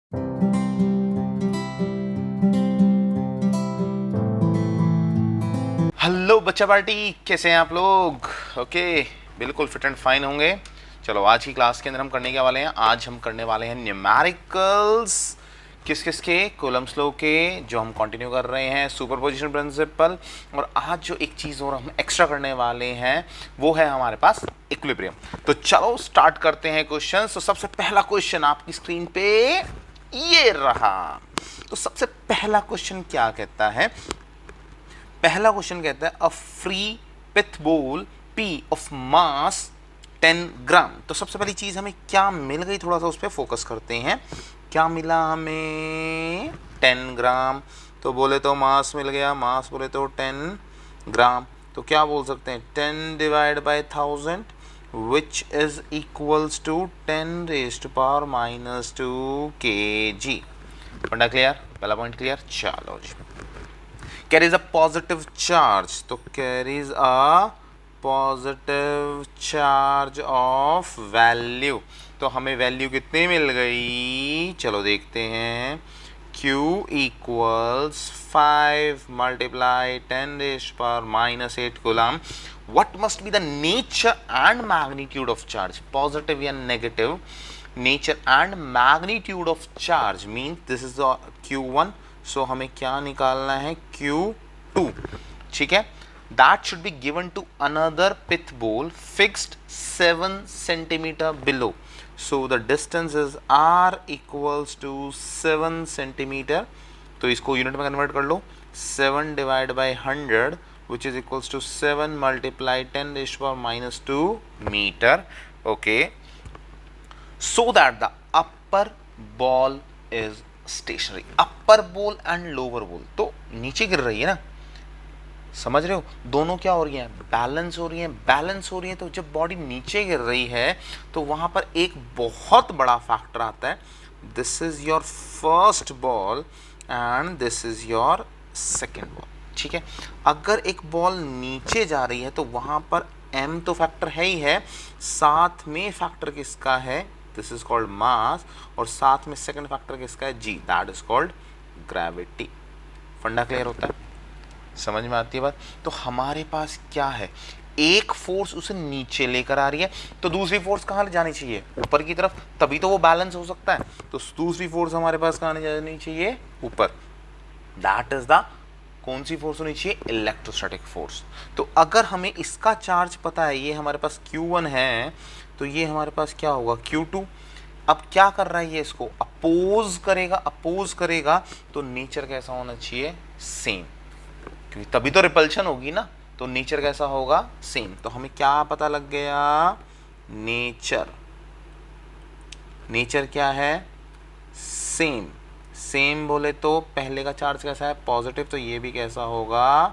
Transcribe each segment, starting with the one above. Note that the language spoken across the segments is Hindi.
हेलो बच्चा पार्टी, कैसे हैं आप लोग? ओके, बिल्कुल फिट एंड फाइन होंगे। चलो आज की क्लास के अंदर हम करने के वाले हैं, आज हम करने वाले हैं न्यूमेरिकल्स। किस किस के? कूलम्स लॉ के, जो हम कंटिन्यू कर रहे हैं, सुपरपोजिशन प्रिंसिपल। और आज जो एक चीज़ और हम एक्स्ट्रा करने वाले हैं वो है हमारे पास इक्विलिब्रियम। तो चलो स्टार्ट करते हैं क्वेश्चन। तो सबसे पहला क्वेश्चन आपकी स्क्रीन पे ये रहा। तो सबसे पहला क्वेश्चन क्या कहता है? पहला क्वेश्चन कहता है अ फ्री पिथ बोल पी ऑफ मास 10 ग्राम। तो सबसे पहली चीज हमें क्या मिल गई, थोड़ा सा उस पर फोकस करते हैं। क्या मिला हमें? 10 ग्राम। तो बोले तो मास मिल गया, मास बोले तो 10 ग्राम। तो क्या बोल सकते हैं? 10 divide by 1000 which is equals to 10 raised to power -2 kg। फंडा क्लियर? पहला पॉइंट क्लियर। चलो जी, carries a positive charge, तो carries a positive charge of value। तो हमें वैल्यू कितनी मिल गई? चलो देखते हैं। Q equals 5 multiply 10 raised to power -8 coulomb। What must be the nature and magnitude of charge? Positive या negative? Nature and magnitude of charge means this is the Q1। सो हमें क्या निकालना है? Q2। ठीक है, that should be given to another pith ball fixed 7 centimetre below. So the distance is R equals to 7 centimetre. तो इसको यूनिट में कन्वर्ट कर लो। 7 divide by 100 which is equals to 7 multiply 10 raised to power -2 metre. Okay, so that the upper ball is stationary. Upper ball and lower ball तो नीचे गिर रही है ना, समझ रहे हो? दोनों क्या हो रही है? बैलेंस हो रही है। बैलेंस हो रही है तो जब बॉडी नीचे गिर रही है तो वहां पर एक बहुत बड़ा फैक्टर आता है। This is your first ball and this is your second ball. ठीक है, अगर एक बॉल नीचे जा रही है तो वहां पर m तो फैक्टर है ही है, साथ में फैक्टर किसका है? दिस इज कॉल्ड मास। और साथ में सेकंड फैक्टर किसका है? g, that is called gravity. फंडा क्लियर होता है? समझ में आती है बात? तो हमारे पास क्या है? एक फोर्स उसे नीचे लेकर आ रही है, तो दूसरी फोर्स कहाँ ले जानी चाहिए? ऊपर की तरफ, तभी तो वो बैलेंस हो सकता है। तो दूसरी फोर्स हमारे पास कहाँ जानी चाहिए? ऊपर। दैट इज द कौन सी फोर्स होनी चाहिए? Electrostatic force. तो अगर हमें इसका चार्ज पता है, ये हमारे पास Q1 है, तो ये हमारे पास क्या होगा? Q2। अब क्या कर रहा है ये? इसको अपोज करेगा। अपोज करेगा तो नेचर कैसा होना चाहिए? सेम, क्योंकि तभी तो रिपल्शन होगी ना। तो नेचर कैसा होगा? सेम। तो हमें क्या पता लग गया? नेचर। नेचर क्या है? सेम। सेम बोले तो पहले का चार्ज कैसा है? पॉजिटिव, तो ये भी कैसा होगा?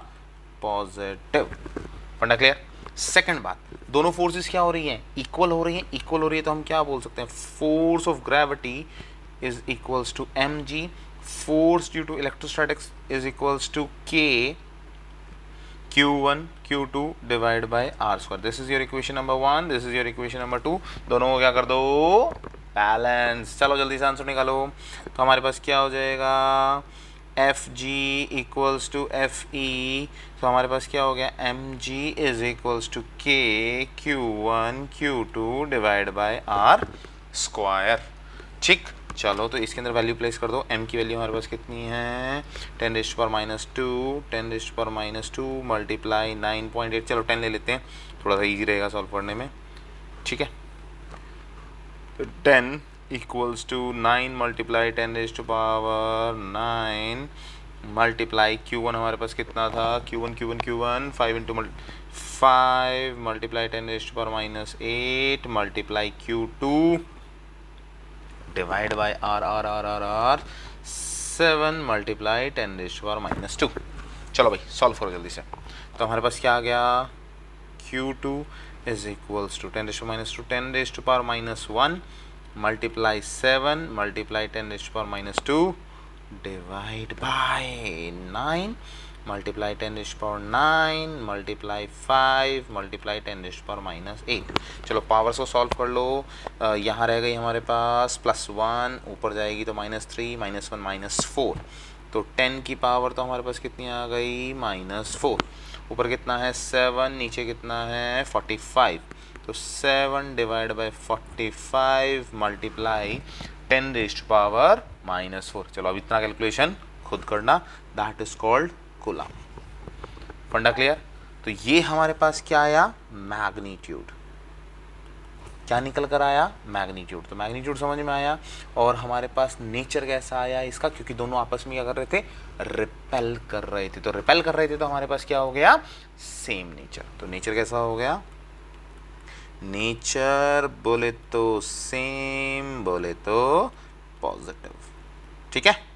पॉजिटिव। फंडा क्लियर? सेकंड बात, दोनों फोर्सेस क्या हो रही हैं? इक्वल हो रही हैं। इक्वल हो रही है तो हम क्या बोल सकते हैं? Force of gravity is equals to mg, force due to electrostatics is equals to k Q1 Q2 divide by R square. This is your equation number 1, this is your equation number 2। दोनों को क्या कर दो? बैलेंस। चलो जल्दी से आंसर निकालो। तो हमारे पास क्या हो जाएगा? Fg equals to Fe। तो हमारे पास क्या हो गया? Mg is equals to K Q1 Q2 divide by R square. ठीक, चलो तो इसके अंदर वैल्यू प्लेस कर दो। m की वैल्यू हमारे पास कितनी है? 10 raised to power -2, 10 raised to power -2 multiply 9.8। चलो 10 ले लेते हैं, थोड़ा सा इजी रहेगा सॉल्व करने में। ठीक है, तो 10 equals to 9 multiply 10 raised to power 9 multiply Q1 हमारे पास कितना था? Q1 5 into 5 multiply 10 raised to power -8 multiply Q2 divide by R 7 multiply 10 raised to power -2। चलो भाई सॉल्व करो जल्दी से। तो हमारे पास क्या आ गया? Q2 is equals to 10 raised to -2 10 raised to power -1 multiply 7 multiply 10 raised to power -2 divide by 9 multiply 10 raise power 9 multiply 5 multiply 10 raise power -8। चलो पावर्स को सॉल्व कर लो। यहाँ रह गई हमारे पास +1, ऊपर जाएगी तो -3 -1 -4, तो 10 की पावर तो हमारे पास कितनी आ गई -4। ऊपर कितना है 7, नीचे कितना है 45, तो 7 divide by 45 multiply 10 raise power -4। चलो अब इतना कैलकुलेशन खुद करना, दैट इज कॉल्ड कूलम्ब। फंडा क्लियर? तो ये हमारे पास क्या आया, मैग्नीट्यूड। क्या निकल कर आया, मैग्नीट्यूड। तो मैग्नीट्यूड समझ में आया। और हमारे पास नेचर कैसा आया इसका, क्योंकि दोनों आपस में क्या कर रहे थे, रिपेल कर रहे थे। तो रिपेल कर रहे थे तो हमारे पास क्या हो गया, सेम नेचर। तो नेचर कैसा हो गया, नेचर बोले तो सेम, बोले तो पॉजिटिव। ठीक है,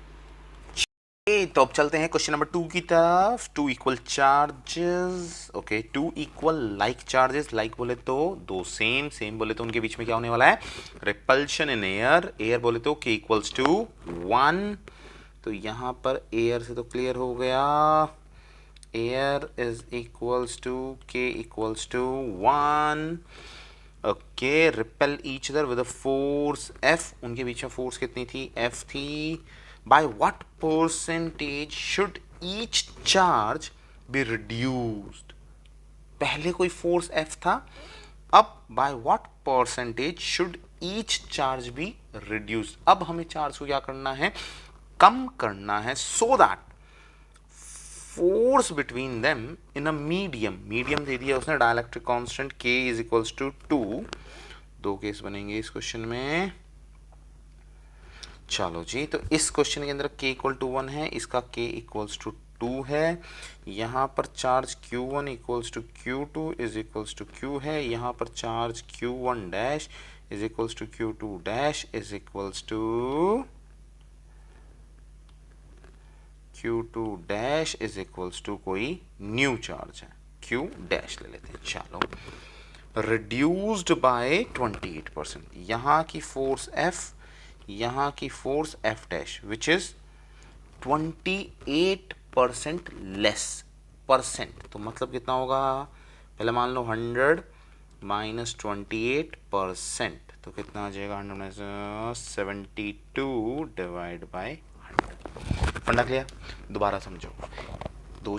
तो अब चलते हैं क्वेश्चन नंबर 2 की तरफ। 2 equal charges, okay, 2 equal like charges. Like बोले तो दो सेम, सेम बोले तो उनके बीच में क्या होने वाला है, रिपल्शन इन एयर। एयर बोले तो k इक्वल्स टू 1। तो यहाँ पर एयर से तो क्लियर हो गया, air is equals to k equals to 1। Okay, repel each other with a force F। उनके बीच में फोर्स कितनी थी, F थी। By what percentage should each charge be reduced? पहले कोई फोर्स F था, अब by what percentage should each charge be reduced? अब हमें चार्ज को क्या करना है, कम करना है, so that force between them in a medium, medium दे दिया उसने, dielectric constant K is equals to 2। दो केस बनेंगे इस क्वेश्चन में। चलो जी, तो इस क्वेश्चन के अंदर k इक्वल टू 1 है, इसका k इक्वल्स टू 2 है। यहाँ पर charge q1 equals to q2 is equals to q है। यहाँ पर charge q1 dash is equals to q2 dash is equals to q2 dash is equals to कोई न्यू चार्ज है, q डैश ले लेते हैं। चलो, रिड्यूस्ड बाय 28%। यहाँ की फोर्स F, यहाँ की force F dash which is 28% less percent. तो मतलब कितना होगा, पहले मान लो 100 माइनस 28%, तो कितना आ जाएगा, 172 डिवाइड बाय 100। फंडा क्लियर? दोबारा समझो, दो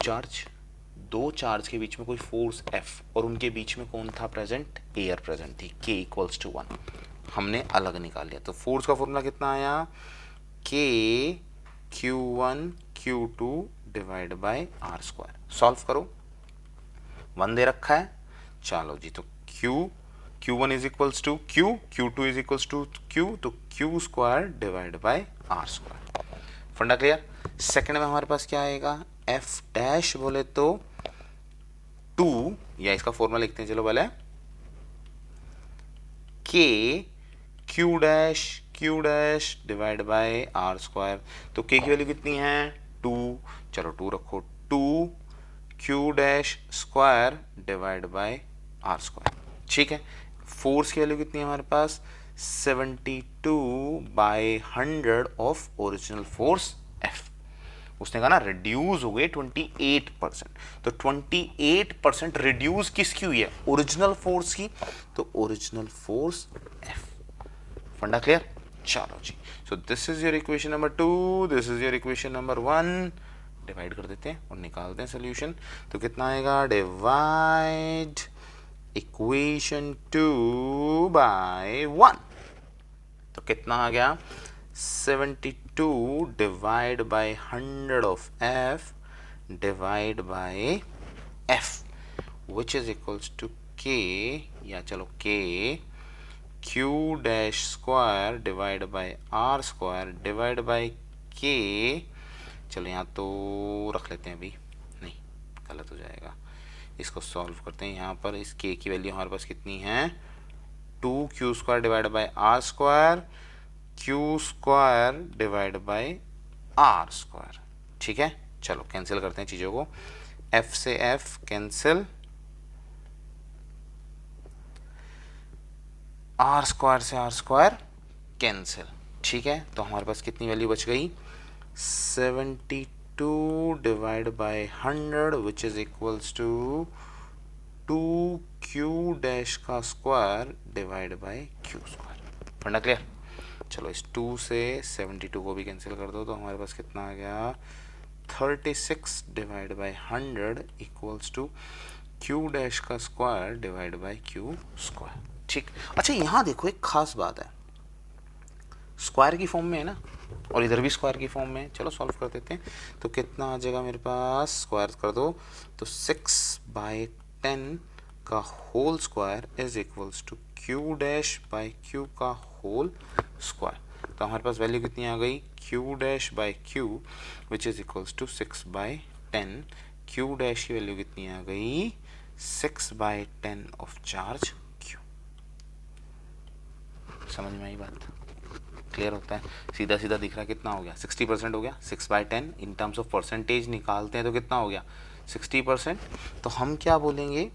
चार्ज के बीच में कोई फोर्स F और उनके बीच में कौन था प्रेजेंट, एयर प्रेजेंट थी, k इक्वल्स टू 1। हमने अलग निकाल लिया, तो फोर्स का फॉर्मूला कितना आया, k q1 q2 divide by are square. Solve करो, 1 दे रखा है। चलो जी, तो q1 is equals to q, q2 is equals to q, तो q square divide by are square. फंडा क्लियर? सेकंड में हमारे पास क्या आएगा, f डैश बोले तो 2, या इसका फॉर्मूला लिखते हैं, चलो पहले k q dash divide by are square. तो k की वैल्यू कितनी है, 2, चलो 2 रखो, 2 q dash square divide by are square. ठीक है, फोर्स की वैल्यू कितनी है हमारे पास, 72 by 100 of original force F। उसने कहा ना रिड्यूस हो गए 28%, तो 28% रिड्यूस किसकी हुई है, ओरिजिनल फोर्स की, तो ओरिजिनल फोर्स F। फंडा क्लियर? चलो जी, so this is your equation number 2, this is your equation number 1। Divide कर देते हैं और निकालते हैं सोल्यूशन। तो कितना आएगा, डिवाइड इक्वेशन 2 बाय 1, तो कितना आ गया, 72 divide by 100 of F divide by F which is equals to K, या चलो K q dash square divide by are square divide by K। चलो यहाँ तो रख लेते हैं, अभी नहीं गलत हो जाएगा, इसको सॉल्व करते हैं। यहाँ पर इस K की वैल्यू हमारे पास कितनी है, 2q square divide by are square, q square divide by are square. ठीक है, चलो कैंसिल करते हैं चीज़ों को, f से f कैंसिल, आर स्क्वायर से आर स्क्वायर कैंसिल। ठीक है, तो हमारे पास कितनी वैल्यू बच गई, 72 72 divided by 100 which is equals to 2q dash का square divide by q square. फंडा क्लियर? चलो इस 2 से 72 को भी कैंसिल कर दो तो हमारे पास कितना आ गया 36 divide by 100 equals to q dash का square divide by q square. ठीक। अच्छा यहाँ देखो एक खास बात है, स्क्वायर की फॉर्म में है ना और इधर भी स्क्वायर की फॉर्म में है। चलो सॉल्व कर देते हैं। तो कितना आ जाएगा मेरे पास, स्क्वायर कर दो तो 6/10 का whole square is equals to q dash by q का होल स्क्वायर। तो हमारे पास वैल्यू कितनी आ गई, q dash by q which is equals to 6/10। q dash की वैल्यू कितनी आ गई, 6/10 ऑफ चार्ज q। समझ में आई बात? क्लियर होता है? सीधा सीधा दिख रहा है कितना हो गया, 60% हो गया। 6/10 इन टर्म्स ऑफ परसेंटेज निकालते हैं तो कितना हो गया 60%। तो हम क्या बोलेंगे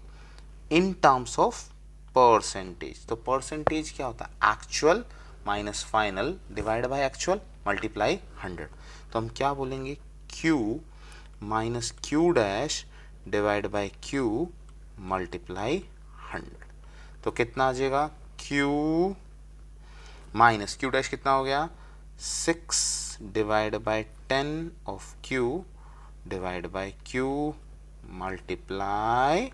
इन टर्म्स ऑफ परसेंटेज। तो परसेंटेज क्या होता है, actual minus final divide by actual multiply 100। तो हम क्या बोलेंगे q minus q dash divide by q multiply 100। तो कितना आ जाएगा q माइनस q डैश कितना हो गया 6 divide by 10 of q divide by q multiply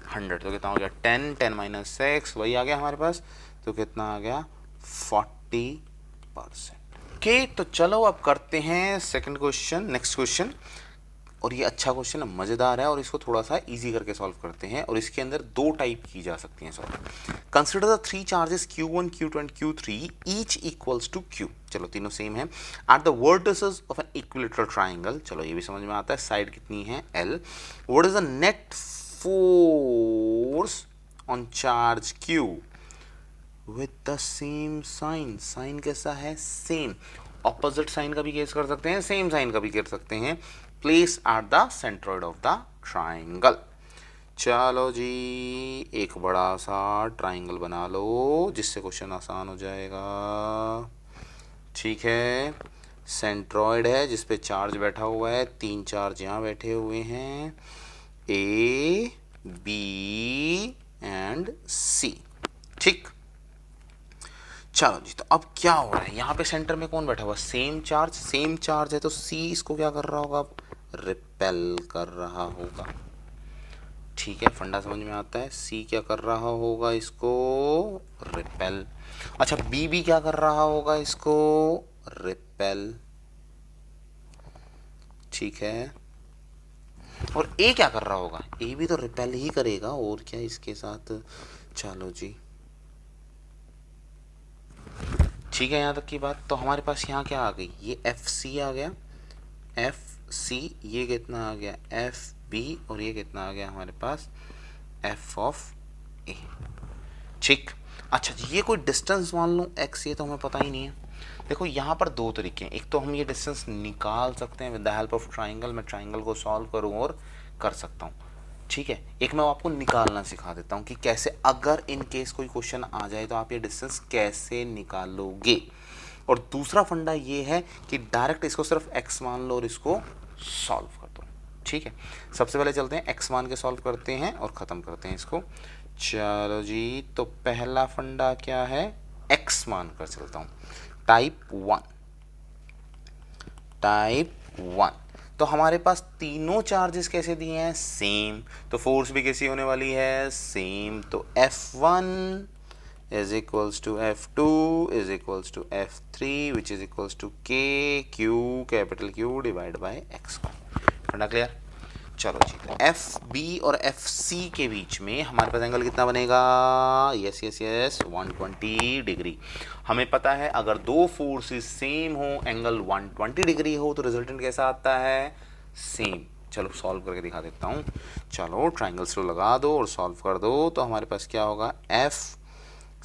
100। तो कितना हो गया 10 माइनस 6 वही आ गया हमारे पास। तो कितना आ गया 40%। ओके तो चलो अब करते हैं सेकंड क्वेश्चन, नेक्स्ट क्वेश्चन। और ये अच्छा क्वेश्चन है, मज़ेदार है और इसको थोड़ा सा इजी करके सॉल्व करते हैं। और इसके अंदर दो टाइप की जा सकती हैं solve. Consider the three charges Q1, Q2 and Q3 each equals to Q। चलो तीनों सेम है। At the vertices of an equilateral triangle, चलो ये भी समझ में आता है, साइड कितनी है L। What is the net force on charge Q with the same sign. Sign कैसा है, सेम। ऑपोजिट साइन का भी केस कर सकते हैं, सेम साइन का भी कर सकते हैं। Place at the centroid of the triangle. चलो जी एक बड़ा सा ट्राइंगल बना लो जिससे क्वेश्चन आसान हो जाएगा। ठीक है, सेंट्रोइड है जिस पे चार्ज बैठा हुआ है, तीन चार्ज यहाँ बैठे हुए हैं, ए बी एंड सी। ठीक, चलो जी तो अब क्या हो रहा है, यहाँ पे सेंटर में कौन बैठा हुआ, सेम चार्ज। सेम चार्ज है तो सी इसको क्या कर रहा होगा, अब रिपेल कर रहा होगा। ठीक है, फंडा समझ में आता है। सी क्या कर रहा होगा, इसको रिपेल। अच्छा बी भी क्या कर रहा होगा, इसको रिपेल। ठीक है, और ए क्या कर रहा होगा, ए भी तो रिपेल ही करेगा और क्या इसके साथ। चलो जी ठीक है, यहाँ तक की बात। तो हमारे पास यहाँ क्या आ गई, ये एफ सी आ गया, एफ सी, ये कितना आ गया एफ बी, और ये कितना आ गया हमारे पास एफ ऑफ ए। ठीक, अच्छा जी ये कोई डिस्टेंस मान लो एक्स, ये तो हमें पता ही नहीं है। देखो यहाँ पर दो तरीके हैं, एक तो हम ये डिस्टेंस निकाल सकते हैं with the help of triangle. मैं ट्राइंगल को सॉल्व करूँ और कर सकता हूँ। ठीक है, एक मैं आपको निकालना सिखा देता हूँ कि कैसे, अगर इन केस कोई क्वेश्चन आ जाए तो आप ये डिस्टेंस कैसे निकालोगे। और दूसरा फंडा ये है कि डायरेक्ट इसको सिर्फ x मान लो और इसको सॉल्व कर दो। ठीक है, सबसे पहले चलते हैं x मान के सॉल्व करते हैं और ख़त्म करते हैं इसको। चलो जी तो पहला फंडा क्या है, x मान कर चलता हूँ, टाइप 1। तो हमारे पास तीनों चार्जेस कैसे दिए हैं, सेम। तो फोर्स भी कैसी होने वाली है, सेम। तो F1 is equals to F2 is equals to F3 which is equals to K Q capital Q divide by x। फंडा क्लियर। चलो जी तो एफ बी और एफ सी के बीच में हमारे पास एंगल कितना बनेगा, यस यस यस 120 डिग्री। हमें पता है अगर दो फोर्सेस सेम हो, एंगल 120 डिग्री हो, तो रिजल्टेंट कैसा आता है, सेम। चलो सॉल्व करके दिखा देता हूँ। चलो ट्राइंगल स्लो लगा दो और सॉल्व कर दो। तो हमारे पास क्या होगा, F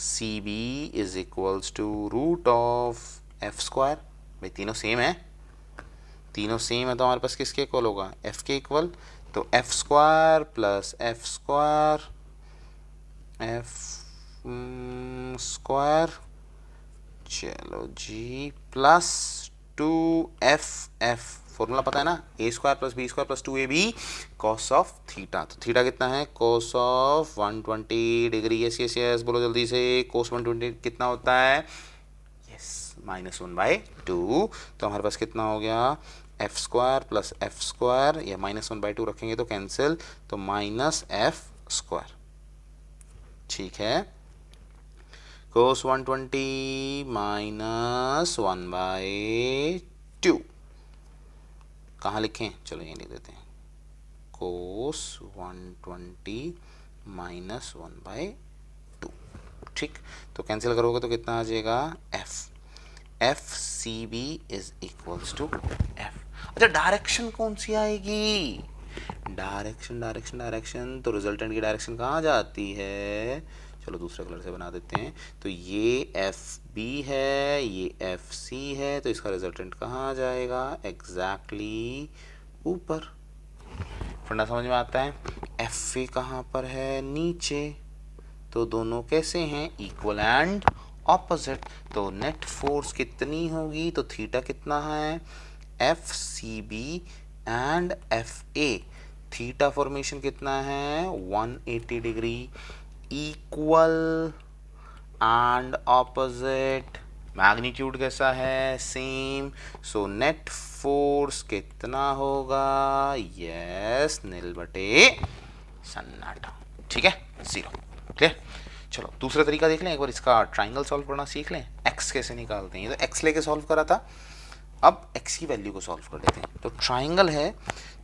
C B is equals to root of F square. भाई तीनों सेम है, तीनों सेम है तो हमारे पास किसके इक्वल होगा, एफ के इक्वल। तो F square plus F square, F square, चलो जी, प्लस 2 एफ फॉर्मूला पता है ना, a square plus b square plus 2ab cos of theta. तो थीटा कितना है, cos of 120 degree. Yes yes yes बोलो जल्दी से, कॉस 120 कितना होता है, यस -1/2। तो हमारे पास कितना हो गया, F square plus F square, या -1/2 रखेंगे तो कैंसिल, तो -f²। ठीक है, cos 120 -1/2 कहाँ लिखें, चलो ये लिख देते हैं, cos 120 -1/2। ठीक, तो कैंसिल करोगे तो कितना आ जाएगा, F C B is equals to F. अच्छा डायरेक्शन कौन सी आएगी, डायरेक्शन, तो रिजल्टेंट की डायरेक्शन कहाँ जाती है, चलो दूसरे कलर से बना देते हैं। तो ये एफ बी है, ये एफ सी है, तो इसका रिजल्टेंट कहाँ जाएगा, एग्जैक्टली ऊपर। फंडा समझ में आता है। एफ ए कहाँ पर है, नीचे, तो दोनों कैसे हैं, इक्वल एंड ऑपोजिट। तो नेट फोर्स कितनी होगी, तो थीटा कितना है, F C B and F A, theta formation कितना है 180 degree, equal and opposite. Magnitude कैसा है, सेम। सो नेट फोर्स कितना होगा, यस नील बटे सन्नाटा। ठीक है, 0। क्लियर। चलो दूसरा तरीका देख लें एक बार, इसका ट्राइंगल सॉल्व करना सीख लें। एक्स कैसे निकालते हैं, ये तो एक्स लेके सॉल्व करा था, अब एक्स की वैल्यू को सॉल्व कर लेते हैं। तो ट्राइंगल है,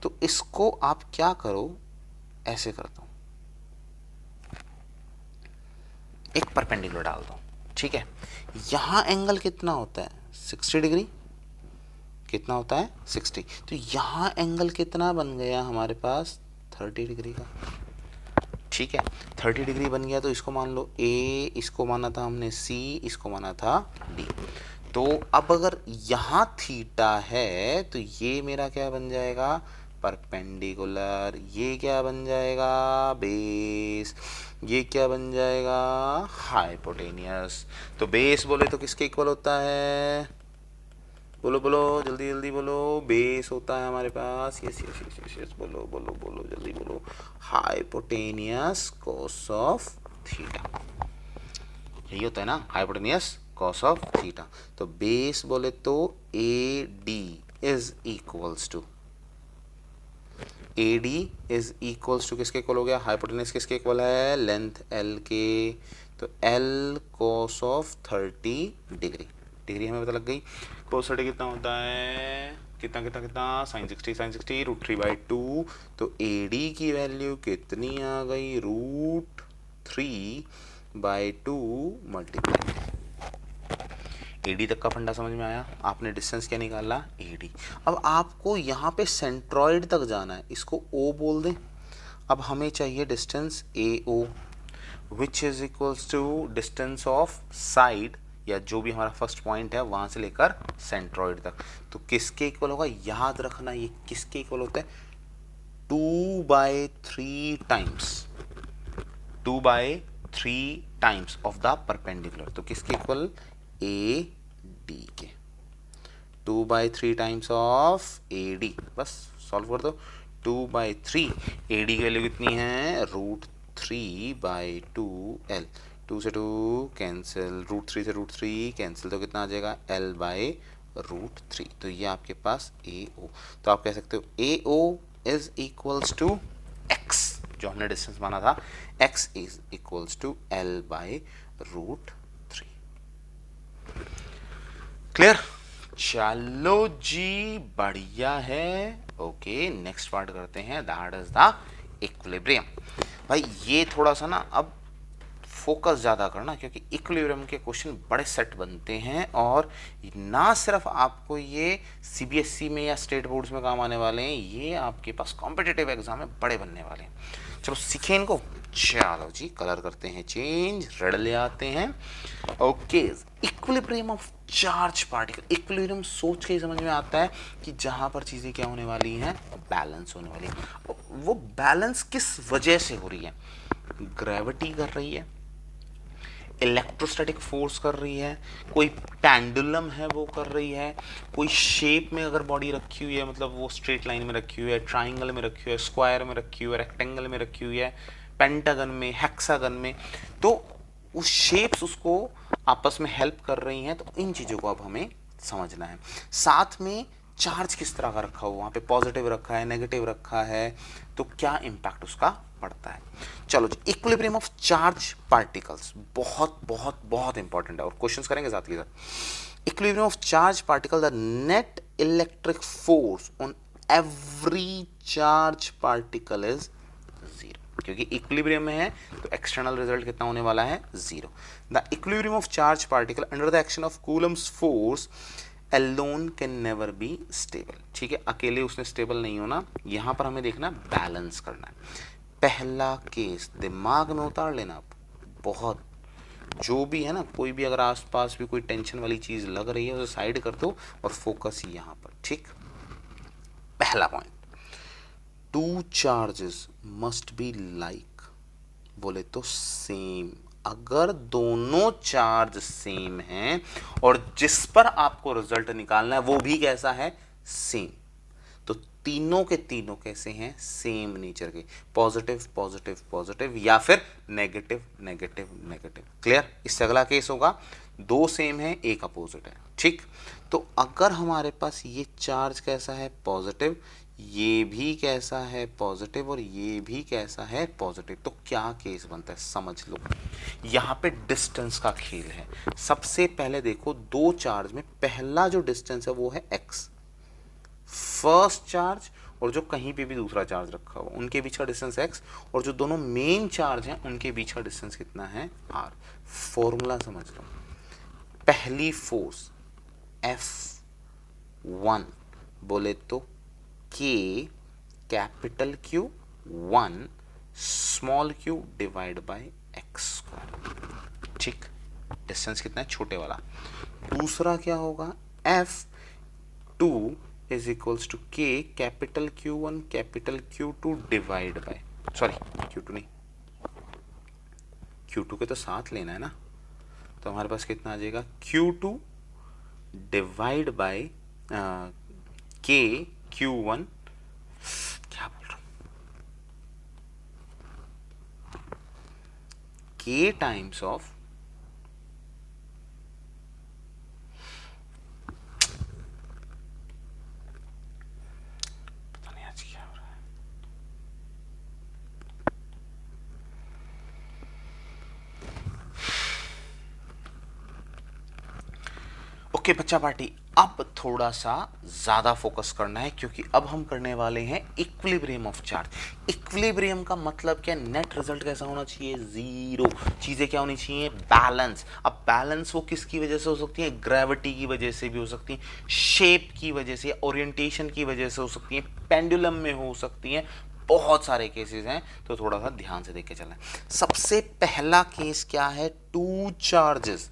तो इसको आप क्या करो, ऐसे करता हूं, एक परपेंडिकुलर डाल दो। ठीक है, यहां एंगल कितना होता है, 60 डिग्री, कितना होता है 60। तो यहां एंगल कितना बन गया हमारे पास, 30 डिग्री का। ठीक है, 30 डिग्री बन गया, तो इसको मान लो ए, इसको माना था हमने सी, इसको माना था डी। तो अब अगर यहाँ थीटा है, तो ये मेरा क्या बन जाएगा, परपेंडिकुलर। ये क्या बन जाएगा, बेस। ये क्या बन जाएगा, हाइपोटेनियस। तो बेस बोले तो किसके इक्वल होता है, बोलो बोलो जल्दी जल्दी बोलो, बेस होता है हमारे पास, yes yes yes yes yes, बोलो बोलो बोलो जल्दी बोलो, हाइपोटेनियस कॉस ऑफ थीटा। यही होता है ना, हाइपोटेनियस कॉस ऑफ थीटा। तो बेस बोले तो A D is equals to, A D is equals to किसके इक्वल हो गया, हाइपोटेनियस किसके इक्वल है, लेंथ एल के। तो L cos of 30 degree, degree हमें पता लग गई। cos 30 कितना होता है, कितना कितना कितना, sin 60 √3/2। तो AD की वैल्यू कितनी आ गई, √3/2 मल्टीप्लाई। AD तक का फंडा समझ में आया, आपने डिस्टेंस क्या निकाला, AD। अब आपको यहाँ पे सेंट्रॉइड तक जाना है, इसको O बोल दें। अब हमें चाहिए distance AO, which is equals to distance of side, या जो भी हमारा फर्स्ट पॉइंट है वहां से लेकर सेंट्रॉइड तक। तो किसके इक्वल होगा, याद रखना ये किसके इक्वल होता है, 2/3 times, 2/3 times of the perpendicular. तो किसके इक्वल, ए डी के, 2/3 टाइम्स ऑफ ए डी। बस सॉल्व कर दो, 2/3, ए डी की वैल्यू कितनी है, √3/2L। 2 से 2 कैंसिल, √3 से √3 कैंसिल, तो कितना आ जाएगा, L/√3। तो ये आपके पास AO। तो आप कह सकते हो AO is equals to X, जो हमने डिस्टेंस माना था, X is equals to L/√3। Clear, चलो जी बढ़िया है। ओके, नेक्स्ट पार्ट करते हैं, दैट इज द इक्विलिब्रियम। भाई ये थोड़ा सा ना अब फोकस ज़्यादा करना, क्योंकि इक्विलिब्रियम के क्वेश्चन बड़े सेट बनते हैं, और ना सिर्फ आपको ये सीबीएसई में या स्टेट बोर्ड्स में काम आने वाले हैं, ये आपके पास कॉम्पिटिटिव एग्जाम में बड़े बनने वाले हैं। चलो सीखें इनको। चलो जी, कलर करते हैं चेंज, रेड ले आते हैं। Okay, equilibrium of charge particle. Equilibrium सोच के ही समझ में आता है कि जहां पर चीज़ें क्या होने वाली हैं, बैलेंस होने वाली है। वो बैलेंस किस वजह से हो रही है, ग्रेविटी कर रही है, इलेक्ट्रोस्टैटिक फोर्स कर रही है, कोई पेंडुलम है वो कर रही है, कोई शेप में अगर बॉडी रखी हुई है, मतलब वो स्ट्रेट लाइन में रखी हुई है, ट्राइंगल में रखी हुई है, स्क्वायर में रखी हुई है, रेक्टेंगल में रखी हुई है, पेंटागन में, हेक्सागन में, तो उस शेप्स उसको आपस में हेल्प कर रही हैं। तो इन चीज़ों को अब हमें समझना है। साथ में चार्ज किस तरह का रखा हुआ, वहाँ पे पॉजिटिव रखा है, नेगेटिव रखा है, तो क्या इम्पैक्ट उसका पड़ता है। चलो जी, इक्विलिब्रियम ऑफ चार्ज पार्टिकल्स बहुत बहुत बहुत इंपॉर्टेंट है और क्वेश्चंस करेंगे साथ के साथ। Equilibrium of charge particle, the net electric force on every charge particle is zero, क्योंकि इक्विलिब्रियम में है तो एक्सटर्नल रिजल्ट कितना होने वाला है, zero. The equilibrium of charge particle under the action of Coulomb's force alone can never be stable. ठीक है, अकेले उसने स्टेबल नहीं होना, यहां पर हमें देखना बैलेंस करना है। पहला केस दिमाग में उतार लेना आप, बहुत जो भी है ना, कोई भी अगर आसपास भी कोई टेंशन वाली चीज लग रही है उसे साइड कर दो और फोकस यहां पर। ठीक, पहला point, two charges must be like, बोले तो सेम। अगर दोनों चार्ज सेम हैं और जिस पर आपको रिजल्ट निकालना है वो भी कैसा है, सेम, तो तीनों के तीनों कैसे हैं, सेम नेचर के, पॉजिटिव पॉजिटिव पॉजिटिव या फिर नेगेटिव नेगेटिव नेगेटिव। क्लियर। इससे अगला केस होगा दो सेम है एक अपोजिट है। ठीक, तो अगर हमारे पास ये चार्ज कैसा है, पॉजिटिव, ये भी कैसा है पॉजिटिव और ये भी कैसा है पॉजिटिव, तो क्या केस बनता है समझ लो। यहाँ पे डिस्टेंस का खेल है। सबसे पहले देखो दो चार्ज में पहला जो डिस्टेंस है वो है x, फर्स्ट चार्ज और जो कहीं पे भी दूसरा चार्ज रखा हुआ उनके बीच का डिस्टेंस x, और जो दोनों मेन चार्ज हैं उनके बीच का डिस्टेंस कितना है, r। फॉर्मूला समझ लो, पहली फोर्स F1 बोले तो K capital Q 1 small q divide by x square. ठीक, डिस्टेंस कितना है, छोटे वाला। दूसरा क्या होगा, F2 is equals to K capital Q1 capital Q2 divide by, sorry Q2 नहीं, Q2 के तो साथ लेना है ना, तो हमारे पास कितना आ जाएगा, Q2 divide by K Q1, क्या बोल रहा हूं, K टाइम्स ऑफ पता नहीं आज क्या हो रहा है। ओके बच्चा पार्टी, अब थोड़ा सा ज्यादा फोकस करना है क्योंकि अब हम करने वाले हैं इक्विलिब्रियम ऑफ चार्ज। इक्विलिब्रियम का मतलब क्या, नेट रिजल्ट कैसा होना चाहिए, जीरो। चीजें क्या होनी चाहिए, बैलेंस। अब बैलेंस वो किसकी वजह से हो सकती है, ग्रेविटी की वजह से भी हो सकती है, शेप की वजह से, ओरिएंटेशन की वजह से हो सकती है, पेंडुलम में हो सकती है, बहुत सारे केसेस हैं, तो थोड़ा सा ध्यान से देख के चलें। सबसे पहला केस क्या है, टू चार्जेस,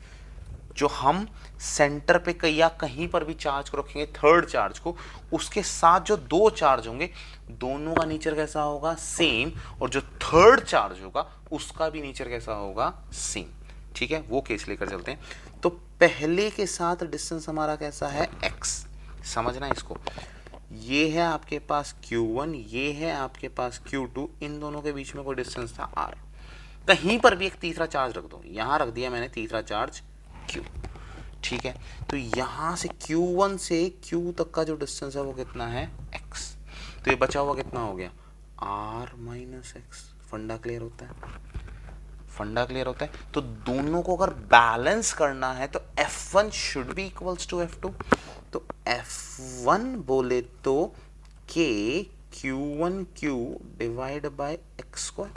जो हम सेंटर पे या कहीं पर भी चार्ज को रखेंगे, थर्ड चार्ज को, उसके साथ जो दो चार्ज होंगे दोनों का नेचर कैसा होगा, सेम, और जो थर्ड चार्ज होगा उसका भी नेचर कैसा होगा, सेम। ठीक है, वो केस लेकर चलते हैं। तो पहले के साथ डिस्टेंस हमारा कैसा है, x, समझना इसको। ये है आपके पास Q1, ये है आपके पास Q2, इन दोनों के बीच में कोई डिस्टेंस था r। कहीं पर भी एक तीसरा चार्ज रख दो, यहां रख दिया मैंने तीसरा चार्ज Q। ठीक है, तो यहां से Q1 से Q तक का जो डिस्टेंस है वो कितना है, x। तो ये बचा हुआ कितना हो गया, r माइनस एक्स। फंडा क्लियर होता है, फंडा क्लियर होता है। तो दोनों को अगर बैलेंस करना है तो F1 should be equals to F2। तो F1 बोले तो K Q1Q divide by x square,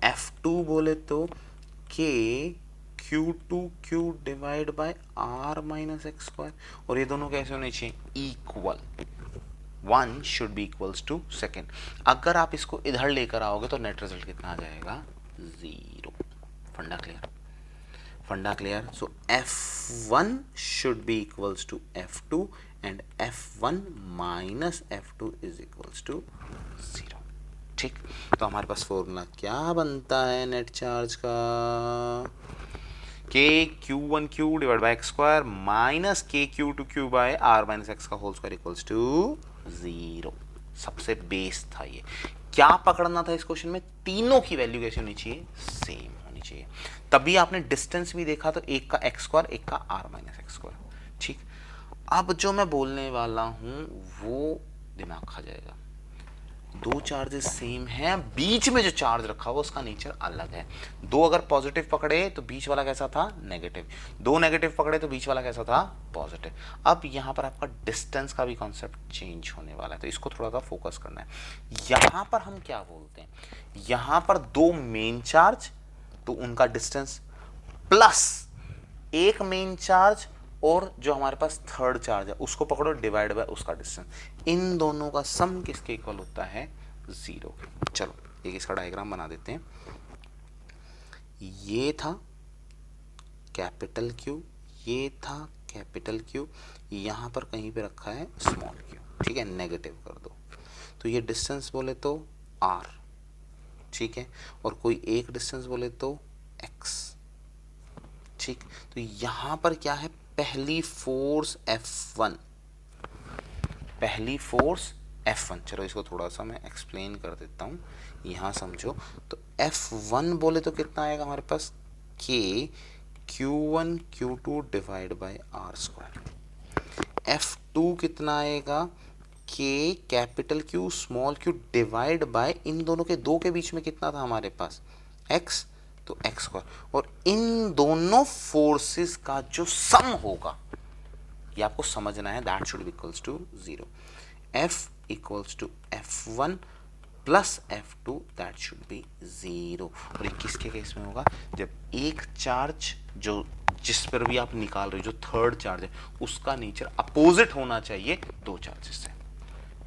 F2 बोले तो K Q2Q divide by R minus X square. और ये दोनों कैसे होने चाहिए, equal, one should be equals to second. अगर आप इसको इधर लेकर आओगे तो नेट रिजल्ट कितना आ जाएगा, जीरो। फंडा क्लियर, फंडा clear. So F1 should be equals to F2 and F1 minus F2 is equals to zero. ठीक, तो हमारे पास फॉर्मूला क्या बनता है नेट चार्ज का, k q one q divide by x square minus k q two q by r minus x का होल स्क्वायर इक्वल्स टू 0। सबसे बेस था ये। क्या पकड़ना था इस क्वेश्चन में, तीनों की वैल्यू कैसी होनी चाहिए, सेम होनी चाहिए। तभी आपने डिस्टेंस भी देखा तो एक का एक्स स्क्वायर एक का आर माइनस एक्स स्क्वायर। ठीक, अब जो मैं बोलने वाला हूं वो दिमाग खा जाएगा। दो चार्जेस सेम हैं, बीच में जो चार्ज रखा हुआ उसका नेचर अलग है। दो अगर पॉजिटिव पकड़े तो बीच वाला कैसा था, नेगेटिव। दो नेगेटिव पकड़े तो बीच वाला कैसा था, पॉजिटिव। अब यहां पर आपका डिस्टेंस का भी कॉन्सेप्ट चेंज होने वाला है, तो इसको थोड़ा सा फोकस करना है। यहां पर हम क्या बोलते हैं, यहां पर दो मेन चार्ज तो उनका डिस्टेंस प्लस एक मेन चार्ज और जो हमारे पास थर्ड चार्ज है उसको पकड़ो डिवाइड बाय उसका डिस्टेंस। इन दोनों का सम किसके इक्वल होता है, 0। चलो एक इसका डायग्राम बना देते हैं। ये था कैपिटल क्यू, ये था कैपिटल क्यू, यहां पर कहीं पे रखा है स्मॉल क्यू। ठीक है, नेगेटिव कर दो तो ये डिस्टेंस बोले तो r, ठीक है, और कोई एक डिस्टेंस बोले तो x। ठीक, तो यहां पर क्या है, पहली फोर्स F1, पहली फोर्स F1। चलो इसको थोड़ा सा मैं एक्सप्लेन कर देता हूं, यहां समझो। तो F1 बोले तो कितना आएगा हमारे पास, K Q1 Q2 divide by are square. F2 कितना आएगा, K capital Q small q divide by इन दोनों के दो के बीच में कितना था हमारे पास, x, तो एक्स स्क्वायर। और इन दोनों फोर्सेस का जो सम होगा ये आपको समझना है, that should be equals to 0। F equals to F1 plus F2 that should be 0। और ये किसके केस में होगा, जब एक चार्ज जो जिस पर भी आप निकाल रहे हो जो थर्ड चार्ज है उसका नेचर अपोजिट होना चाहिए दो चार्जेस से।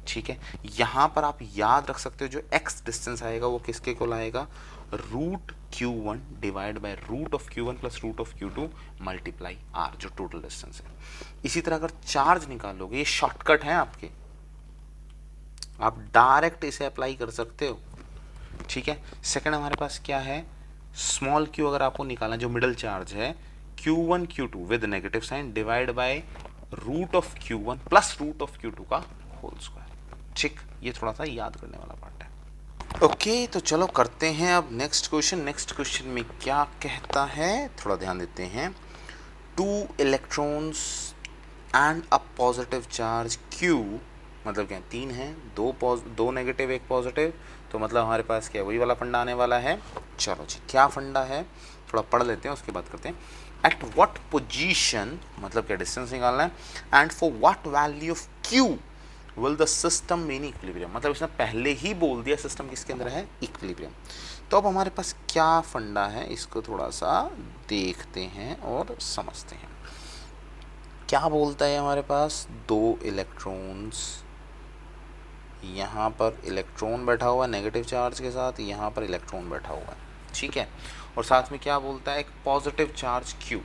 ठीक है, यहां पर आप याद रख सकते हो जो x डिस्टेंस आएगा वो किसके को लाएगा, root q1 divide by root of q1 plus root of q2 multiply r, जो टोटल डिस्टेंस है। इसी तरह अगर चार्ज निकालोगे, ये शॉर्टकट है आपके, आप डायरेक्ट इसे अप्लाई कर सकते हो। ठीक है, सेकंड हमारे पास क्या है, स्मॉल q अगर आपको निकालना जो मिडल चार्ज है q1 q2 with negative sign divide by root of q1 plus root of q2 का होल स्क्वायर। ठीक, ये थोड़ा सा याद करने वाला पार्ट है। ओके, तो चलो करते हैं अब नेक्स्ट क्वेश्चन। नेक्स्ट क्वेश्चन में क्या कहता है, थोड़ा ध्यान देते हैं। 2 electrons and a positive charge Q, मतलब क्या, 3 है, दो नेगेटिव एक पॉजिटिव, तो मतलब हमारे पास क्या वही वाला फंडा आने वाला है। चलो जी, क्या फंडा है थोड़ा पढ़ लेते हैं उसके बाद करते हैं। एट व्हाट पोजीशन, मतलब क्या डिस्टेंस निकालना है, and for what value of Q will the system main equilibrium, मतलब इसने पहले ही बोल दिया सिस्टम किसके अंदर है, इक्विलिब्रियम। तो अब हमारे पास क्या फंडा है, इसको थोड़ा सा देखते हैं और समझते हैं। क्या बोलता है हमारे पास, दो इलेक्ट्रॉन्स, यहाँ पर इलेक्ट्रॉन बैठा हुआ है नेगेटिव चार्ज के साथ, यहाँ पर इलेक्ट्रॉन बैठा हुआ है। ठीक है, और साथ में क्या बोलता है, एक पॉजिटिव चार्ज Q।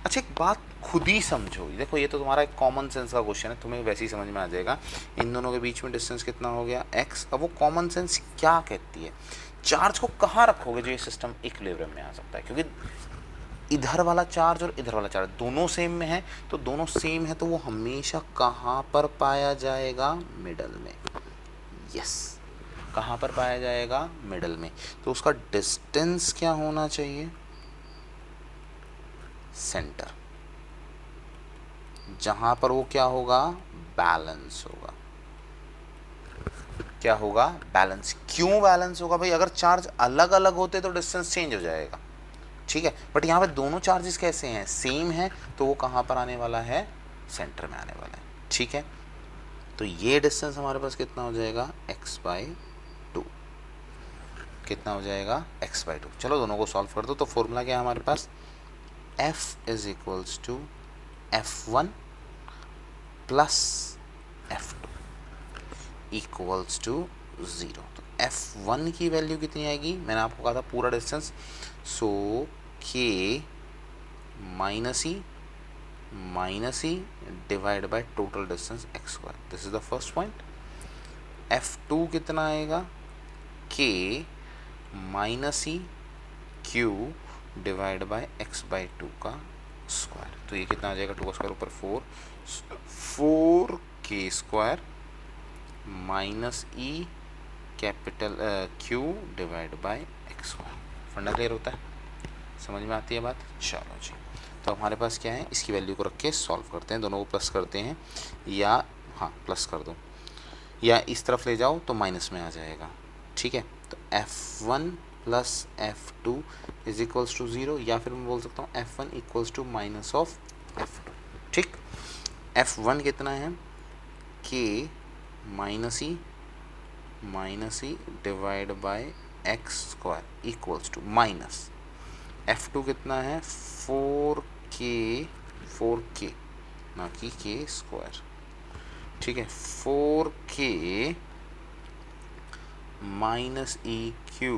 अच्छा एक बात खुद ही समझो, देखो ये तो तुम्हारा एक कॉमन सेंस का क्वेश्चन है, तुम्हें वैसे ही समझ में आ जाएगा। इन दोनों के बीच में डिस्टेंस कितना हो गया, x। अब वो कॉमन सेंस क्या कहती है, चार्ज को कहाँ रखोगे जो ये सिस्टम इक्विलिब्रियम में आ सकता है, क्योंकि इधर वाला चार्ज और इधर वाला चार्ज दोनों सेम में है, तो दोनों सेम है तो वो हमेशा कहाँ पर पाया जाएगा, मिडल में। यस, कहाँ पर पाया जाएगा, मिडल में। तो उसका डिस्टेंस क्या होना चाहिए, सेंटर, जहां पर वो क्या होगा, बैलेंस होगा। क्या होगा, बैलेंस। क्यों बैलेंस होगा भाई, अगर चार्ज अलग अलग होते तो डिस्टेंस चेंज हो जाएगा। ठीक है, बट यहाँ पे दोनों चार्जेस कैसे हैं, सेम है, तो वो कहाँ पर आने वाला है, सेंटर में आने वाला है। ठीक है, तो ये डिस्टेंस हमारे पास कितना हो जाएगा, x/2। कितना हो जाएगा, x/2। चलो दोनों को सॉल्व कर दो। तो फॉर्मूला क्या है हमारे पास, F is equals to F1 plus F2 equals to 0। तो F1 की वैल्यू कितनी आएगी, मैंने आपको कहा था पूरा distance, so K minus E divide by total distance x²। This is the first point. F2 कितना आएगा, के minus E Q divide by x by 2 का स्क्वायर। तो ये कितना आ जाएगा, 2 का स्क्वायर ऊपर 4 के square minus E capital Q divide by x square. फंडा क्लियर होता है, समझ में आती है बात। चलो जी, तो हमारे पास क्या है, इसकी वैल्यू को रख के सॉल्व करते हैं, दोनों को प्लस करते हैं, या हाँ प्लस कर दो, या इस तरफ ले जाओ तो माइनस में आ जाएगा। ठीक है, तो f1 plus f2 is equals to 0, या फिर मैं बोल सकता हूँ f1 equals to minus of f2। ठीक, f1 कितना है, k minus E divide by x square equals to minus f2 कितना है, 4k ना कि k स्क्वायर। ठीक है, 4k minus E Q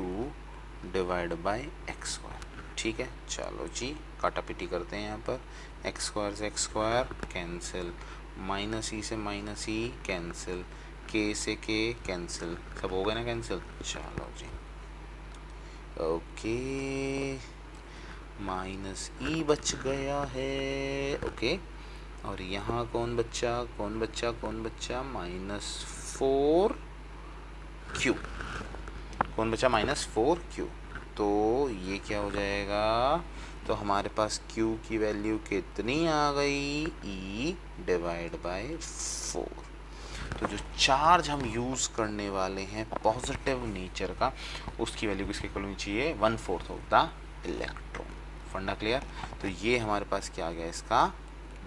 divide by x square. ठीक है, चलो जी काटा पिटी करते हैं यहाँ पर, एक्स स्क्वायर से एक्स स्क्वायर कैंसिल, माइनस ई से माइनस ई कैंसिल, के से के कैंसिल, सब हो गए ना कैंसिल। चलो जी ओके, माइनस ई बच गया है। ओके, और यहाँ कौन बच्चा माइनस 4q, कौन बचा माइनस 4q। तो ये क्या हो जाएगा, तो हमारे पास q की वैल्यू कितनी आ गई, e डिवाइड बाय 4। तो जो चार्ज हम यूज़ करने वाले हैं पॉजिटिव नेचर का, उसकी वैल्यू किसके इक्वल होनी चाहिए, 1/4 ऑफ द इलेक्ट्रॉन। फंडा क्लियर। तो ये हमारे पास क्या आ गया, इसका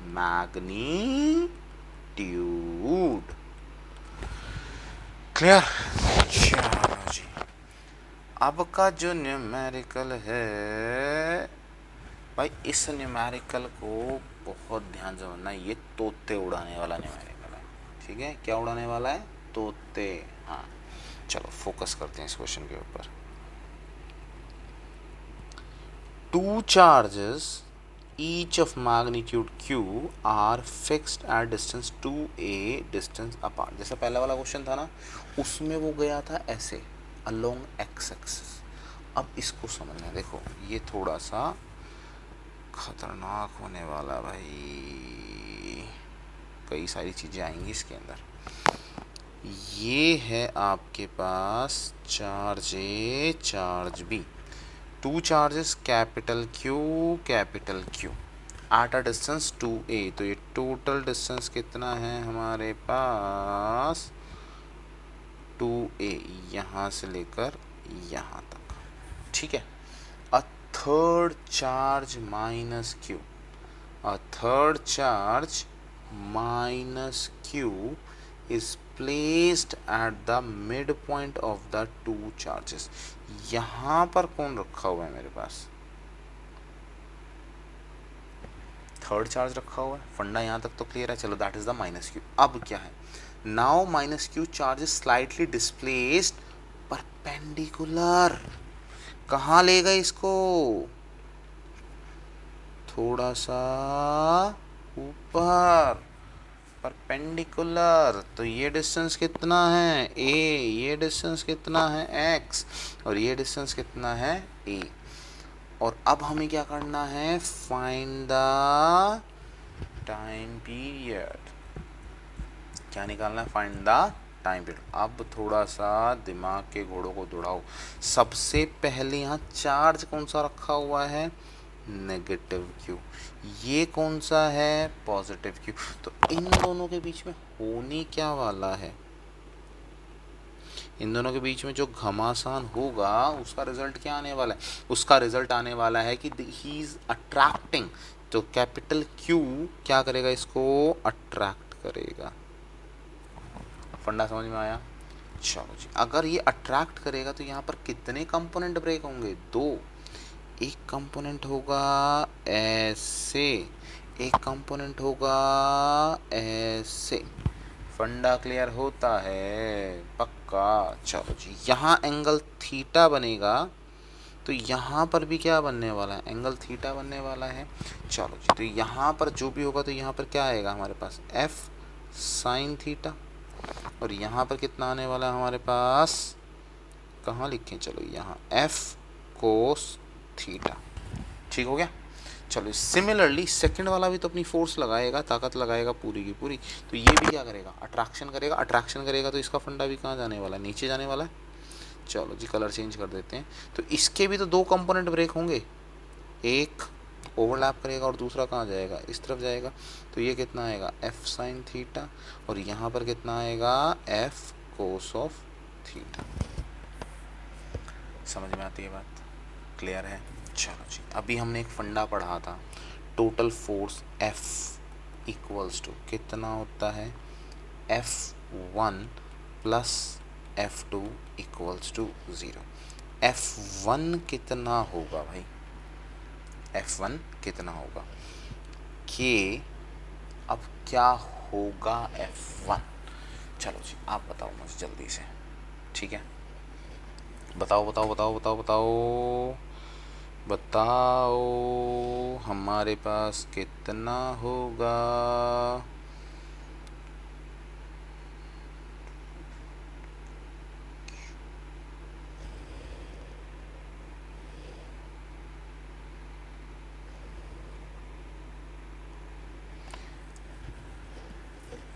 मैग्नीट्यूड। क्लियर। चलो जी, अब का जो न्यूमेरिकल है भाई, इस न्यूमेरिकल को बहुत ध्यान से समझना, ये तोते उड़ाने वाला न्यूमेरिकल है। ठीक है, क्या उड़ाने वाला है, तोते। हाँ चलो फोकस करते हैं इस क्वेश्चन के ऊपर। Two charges each of magnitude q are fixed at distance 2a distance apart। जैसा पहला वाला क्वेश्चन था ना, उसमें वो गया था ऐसे along x axis। अब इसको समझना, देखो ये थोड़ा सा खतरनाक होने वाला भाई, कई सारी चीज़ें आएंगी इसके अंदर। ये है आपके पास charge A charge B, two charges capital Q at a distance 2a। तो ये टोटल डिस्टेंस कितना है हमारे पास, 2a, यहाँ से लेकर यहाँ तक। ठीक है, a third charge minus Q, a third charge minus Q is placed at the midpoint of the two charges। यहाँ पर कौन रखा हुआ है मेरे पास, थर्ड चार्ज रखा हुआ है। फंडा यहाँ तक तो क्लियर है। चलो that is the minus Q. अब क्या है, now minus Q charge is slightly displaced perpendicular. कहाँ ले गए इसको, थोड़ा सा ऊपर, परपेंडिकुलर। तो ये डिस्टेंस कितना है a, ये डिस्टेंस कितना है x, और ये डिस्टेंस कितना है a। और अब हमें क्या करना है, फाइंड द टाइम पीरियड। क्या निकालना है, फाइंड द टाइम पीरियड। अब थोड़ा सा दिमाग के घोड़ों को दौड़ाओ। सबसे पहले यहाँ चार्ज कौन सा रखा हुआ है, नेगेटिव क्यू। ये कौन सा है, पॉजिटिव क्यू। तो इन दोनों के बीच में होने क्या वाला है, इन दोनों के बीच में जो घमासान होगा उसका रिजल्ट क्या आने वाला है, उसका रिजल्ट आने वाला है कि ही इज अट्रैक्टिंग। तो कैपिटल क्यू क्या करेगा, इसको अट्रैक्ट करेगा। फंडा समझ में आया। चलो जी, अगर ये अट्रैक्ट करेगा तो यहाँ पर कितने कंपोनेंट ब्रेक होंगे, 2। एक कंपोनेंट होगा ऐसे, एक कंपोनेंट होगा ऐसे। फंडा क्लियर होता है पक्का। चलो जी, यहाँ एंगल थीटा बनेगा, तो यहाँ पर भी क्या बनने वाला है, एंगल थीटा बनने वाला है। चलो जी, तो यहाँ पर जो भी होगा तो यहाँ पर क्या आएगा हमारे पास, एफ साइन थीटा। और यहाँ पर कितना आने वाला है हमारे पास, कहाँ लिखें, चलो यहाँ एफ कोस थीटा, ठीक हो गया। चलो सिमिलरली सेकंड वाला भी तो अपनी फोर्स लगाएगा, ताकत लगाएगा पूरी की पूरी, तो ये भी क्या करेगा, अट्रैक्शन करेगा। अट्रैक्शन करेगा तो इसका फंडा भी कहाँ जाने वाला है, नीचे जाने वाला है। चलो जी कलर चेंज कर देते हैं। तो इसके भी तो दो कंपोनेंट ब्रेक होंगे, एक ओवरलैप करेगा और दूसरा कहाँ जाएगा, इस तरफ जाएगा। तो ये कितना आएगा, एफ साइन थीटा, और यहाँ पर कितना आएगा, एफ कोस ऑफ थीटा। समझ में आती है बात, क्लियर है। चलो जी, अभी हमने एक फंडा पढ़ा था, total force F equals to कितना होता है, F1 plus F2 equals to 0। F1 कितना होगा भाई, F1 कितना होगा, के अब क्या होगा F1, चलो जी आप बताओ मुझे जल्दी से, ठीक है। बताओ बताओ बताओ बताओ बताओ बताओ, हमारे पास कितना होगा,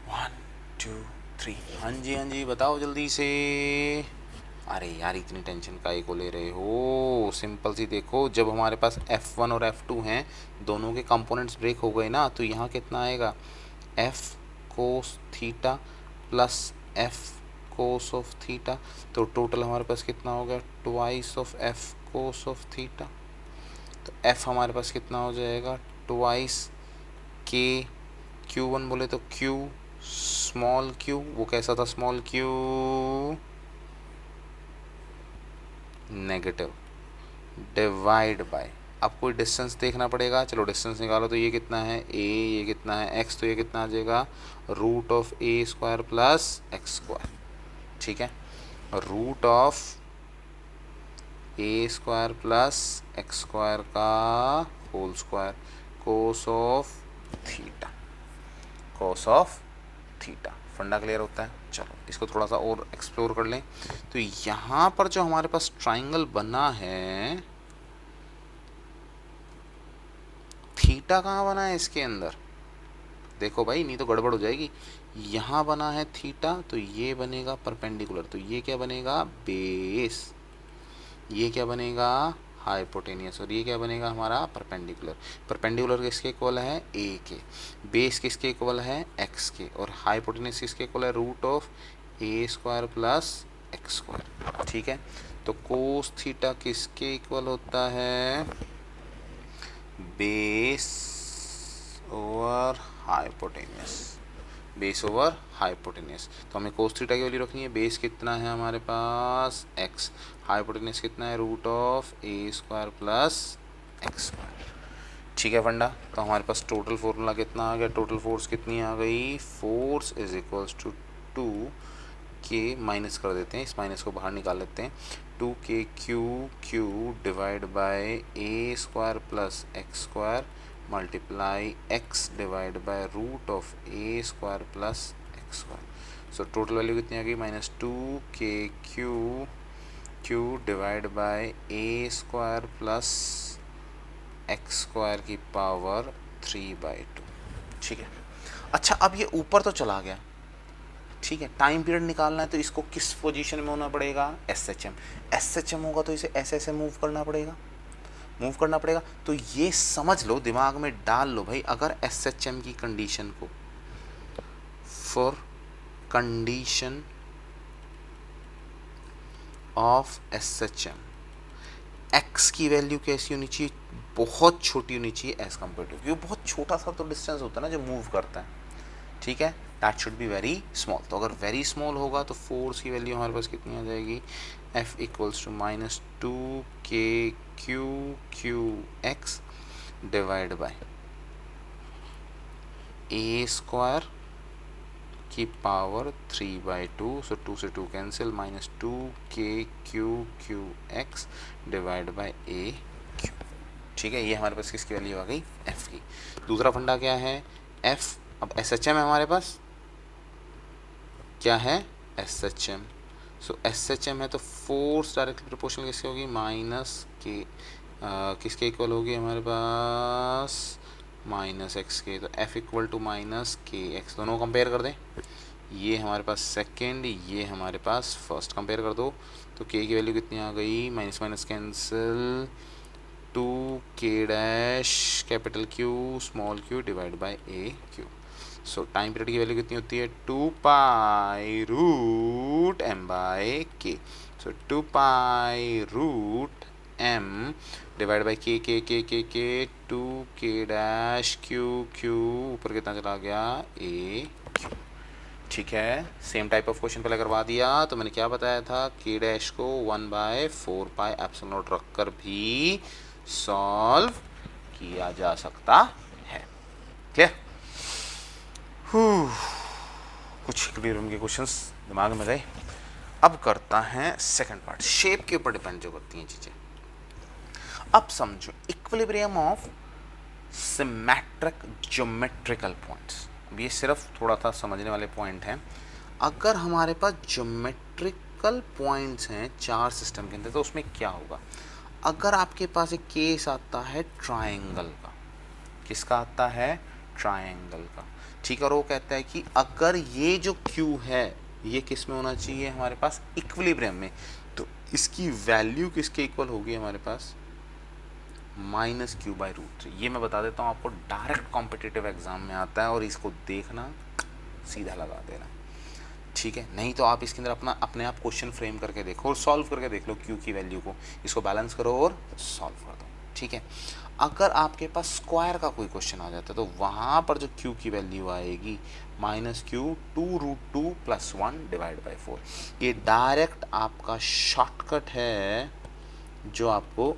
वन टू थ्री, हाँ जी बताओ जल्दी से। अरे यार इतनी टेंशन काहे को ले रहे हो, सिंपल सी देखो, जब हमारे पास F1 और F2 हैं, दोनों के कंपोनेंट्स ब्रेक हो गए ना, तो यहाँ कितना आएगा, F cos theta plus F cos of theta, तो टोटल हमारे पास कितना हो गया, twice of F cos of theta. तो F हमारे पास कितना हो जाएगा, ट्वाइस के, Q1 बोले तो Q स्मॉल q, वो कैसा था small q, negative, divide by, अब कोई डिस्टेंस देखना पड़ेगा, चलो डिस्टेंस निकालो, तो ये कितना है a, ये कितना है x, तो ये कितना आ जाएगा, root of a square plus x square, ठीक है, root of a square plus x square का whole square, cos of theta, cos of theta. फंडा क्लियर होता है। चलो इसको थोड़ा सा और एक्सप्लोर कर लें। तो यहाँ पर जो हमारे पास ट्राइंगल बना है, थीटा कहाँ बना है इसके अंदर, देखो भाई नहीं तो गड़बड़ हो जाएगी। यहाँ बना है थीटा, तो ये बनेगा परपेंडिकुलर, तो ये क्या बनेगा, बेस, ये क्या बनेगा, हाइपोटेनियस, और ये क्या बनेगा हमारा परपेंडिकुलर। परपेंडिकुलर किसके इक्वल है, ए के, बेस किसके इक्वल है, एक्स के, और हाइपोटेनियस किसके इक्वल है, root of A square plus x square, ठीक है। तो कोस थीटा किसके इक्वल होता है, base over hypotenuse, base over hypotenuse. तो हमें कोस थीटा की वैल्यू रखनी है, बेस कितना है हमारे पास x, हाइपोटेनियस कितना है, root of A square plus x square, ठीक है फंडा। तो हमारे पास टोटल फॉर्मूला कितना आ गया, टोटल फोर्स कितनी आ गई, फोर्स इज इक्वल्स टू 2 के, माइनस कर देते हैं, इस माइनस को बाहर निकाल लेते हैं, 2 के Q divide by A square plus x square multiply x divide by root of A square plus x square. So total value कितनी आ गई, माइनस 2 के Q divide by A square plus x square की पावर 3/2, ठीक है। अच्छा अब ये ऊपर तो चला गया, ठीक है, टाइम पीरियड निकालना है तो इसको किस पोजीशन में होना पड़ेगा, एसएचएम होगा तो इसे ऐसे मूव करना पड़ेगा, तो ये समझ लो, दिमाग में डाल लो भाई, अगर एसएचएम की कंडीशन को, for condition of SHM, x की वैल्यू कैसी होनी चाहिए, बहुत छोटी होनी चाहिए एज कम्पेयर टू, क्योंकि बहुत छोटा सा तो डिस्टेंस होता है ना जो मूव करता है, ठीक है, that should be very small. तो अगर वेरी स्मॉल होगा तो फोर्स की वैल्यू हमारे पास कितनी आ जाएगी, F इक्वल्स टू -2 के Q x divide by A square की पावर 3/2, सो 2 से 2 कैंसिल, -2 के Q x divide by A Q, ठीक है। ये हमारे पास किसकी वैल्यू आ गई, F की। दूसरा फंडा क्या है, F, अब SHM है हमारे पास, क्या है SHM, सो SHM है तो फोर्स डायरेक्टली प्रोपोर्शनल किसकी होगी, माइनस के, किसके इक्वल होगी हमारे पास, माइनस एक्स के। तो F इक्वल टू माइनस के एक्स, दोनों कंपेयर कर दें, ये हमारे पास सेकेंड, ये हमारे पास फर्स्ट, कंपेयर कर दो। तो के की वैल्यू कितनी आ गई, minus minus cancel, 2k dash capital Q small q divide by A Q. So time period की वैल्यू कितनी होती है, 2 pi root m by K. So 2 pi root m divide by K 2k dash Q ऊपर कितना चला गया, ए क्यू। ठीक है, सेम टाइप ऑफ क्वेश्चन पहले करवा दिया। तो मैंने क्या बताया था, के डैश को 1/4 पाई एप्सिलॉन नॉट रख कर भी सॉल्व किया जा सकता है। क्लियर? कुछ इक्विलिब्रियम के क्वेश्चंस दिमाग में गए। अब करता है सेकंड पार्ट, शेप के ऊपर डिपेंड जो करती हैं चीजें। अब समझो equilibrium of symmetric geometrical points. अब ये सिर्फ थोड़ा सा समझने वाले पॉइंट हैं। अगर हमारे पास ज्योमेट्रिकल पॉइंट्स हैं चार सिस्टम के अंदर, तो उसमें क्या होगा, अगर आपके पास एक केस आता है ट्रायंगल का, किसका आता है, ट्रायंगल का, ठीक है, और वो कहता है कि अगर ये जो Q है ये किस में होना चाहिए हमारे पास, इक्विलिब्रियम में, तो इसकी वैल्यू किसके इक्वल होगी हमारे पास, -q/√3। ये मैं बता देता हूँ आपको, डायरेक्ट कॉम्पिटिटिव एग्जाम में आता है और इसको देखना, सीधा लगा देना। ठीक है, नहीं तो आप इसके अंदर अपने आप क्वेश्चन फ्रेम करके देखो और सॉल्व करके देख लो q की वैल्यू को, इसको बैलेंस करो और सॉल्व कर दो। ठीक है, अगर आपके पास स्क्वायर का कोई क्वेश्चन आ जाता है तो वहाँ पर जो q की वैल्यू आएगी -q 2√2 + 1 डिवाइड बाई 4। ये डायरेक्ट आपका शॉर्टकट है जो आपको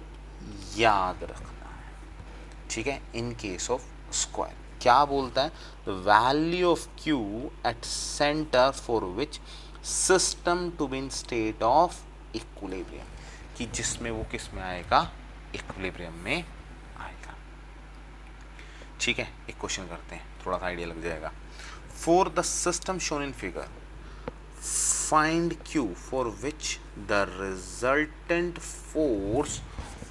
याद रखना है। ठीक है, इन केस ऑफ स्क्वायर क्या बोलता है, the value of Q at center for which system to be in state of equilibrium, कि जिसमें वो किस में आएगा, इक्विलिब्रियम में आएगा। ठीक है, एक क्वेश्चन करते हैं, थोड़ा सा आइडिया लग जाएगा। For the system shown in figure find Q for which the resultant force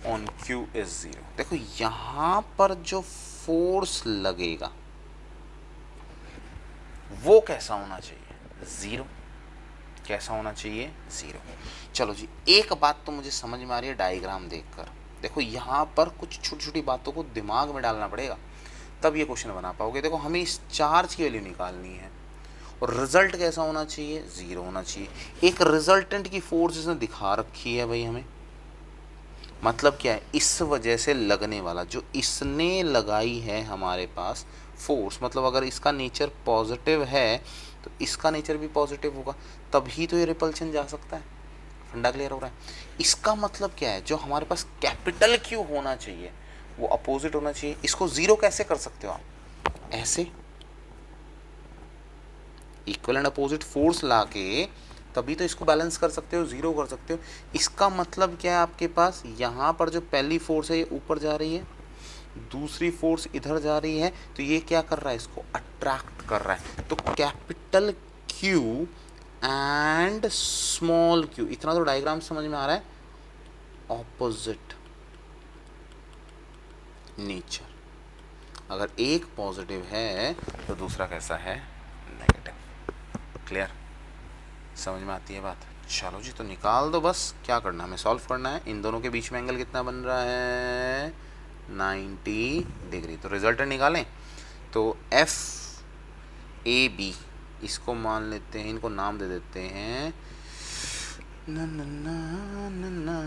on Q is 0। देखो यहां पर जो फोर्स लगेगा वो कैसा होना चाहिए, 0। कैसा होना चाहिए, 0। चलो जी, एक बात तो मुझे समझ में आ रही है डायग्राम देखकर। देखो यहां पर कुछ छोटी छोटी बातों को दिमाग में डालना पड़ेगा, तब ये क्वेश्चन बना पाओगे। देखो हमें इस चार्ज की वैल्यू निकालनी है और रिजल्ट कैसा होना चाहिए, 0 होना चाहिए। एक रिजल्टेंट की फोर्स इसने दिखा रखी है भाई हमें, मतलब क्या है, इस वजह से लगने वाला, जो इसने लगाई है हमारे पास फोर्स, मतलब अगर इसका नेचर पॉजिटिव है तो इसका नेचर भी पॉजिटिव होगा, तभी तो ये रिपल्शन जा सकता है। फंडा क्लियर हो रहा है। इसका मतलब क्या है, जो हमारे पास कैपिटल Q होना चाहिए वो अपोजिट होना चाहिए। इसको 0 कैसे कर सकते हो आप, ऐसे इक्वल एंड अपोजिट फोर्स लाके तभी तो इसको बैलेंस कर सकते हो, 0 कर सकते हो। इसका मतलब क्या है, आपके पास यहाँ पर जो पहली फोर्स है ये ऊपर जा रही है, दूसरी फोर्स इधर जा रही है, तो ये क्या कर रहा है, इसको अट्रैक्ट कर रहा है। तो capital Q and small q, इतना तो डायग्राम समझ में आ रहा है, ऑपोजिट नेचर। अगर एक पॉजिटिव है तो दूसरा कैसा है, नेगेटिव। क्लियर, समझ में आती है बात। चलो जी, तो निकाल दो, बस क्या करना है, हमें सॉल्व करना है। इन दोनों के बीच में एंगल कितना बन रहा है, 90 डिग्री। तो रिजल्टेंट निकालें, तो FAB, इसको मान लेते हैं, इनको नाम दे देते हैं ना ना ना ना ना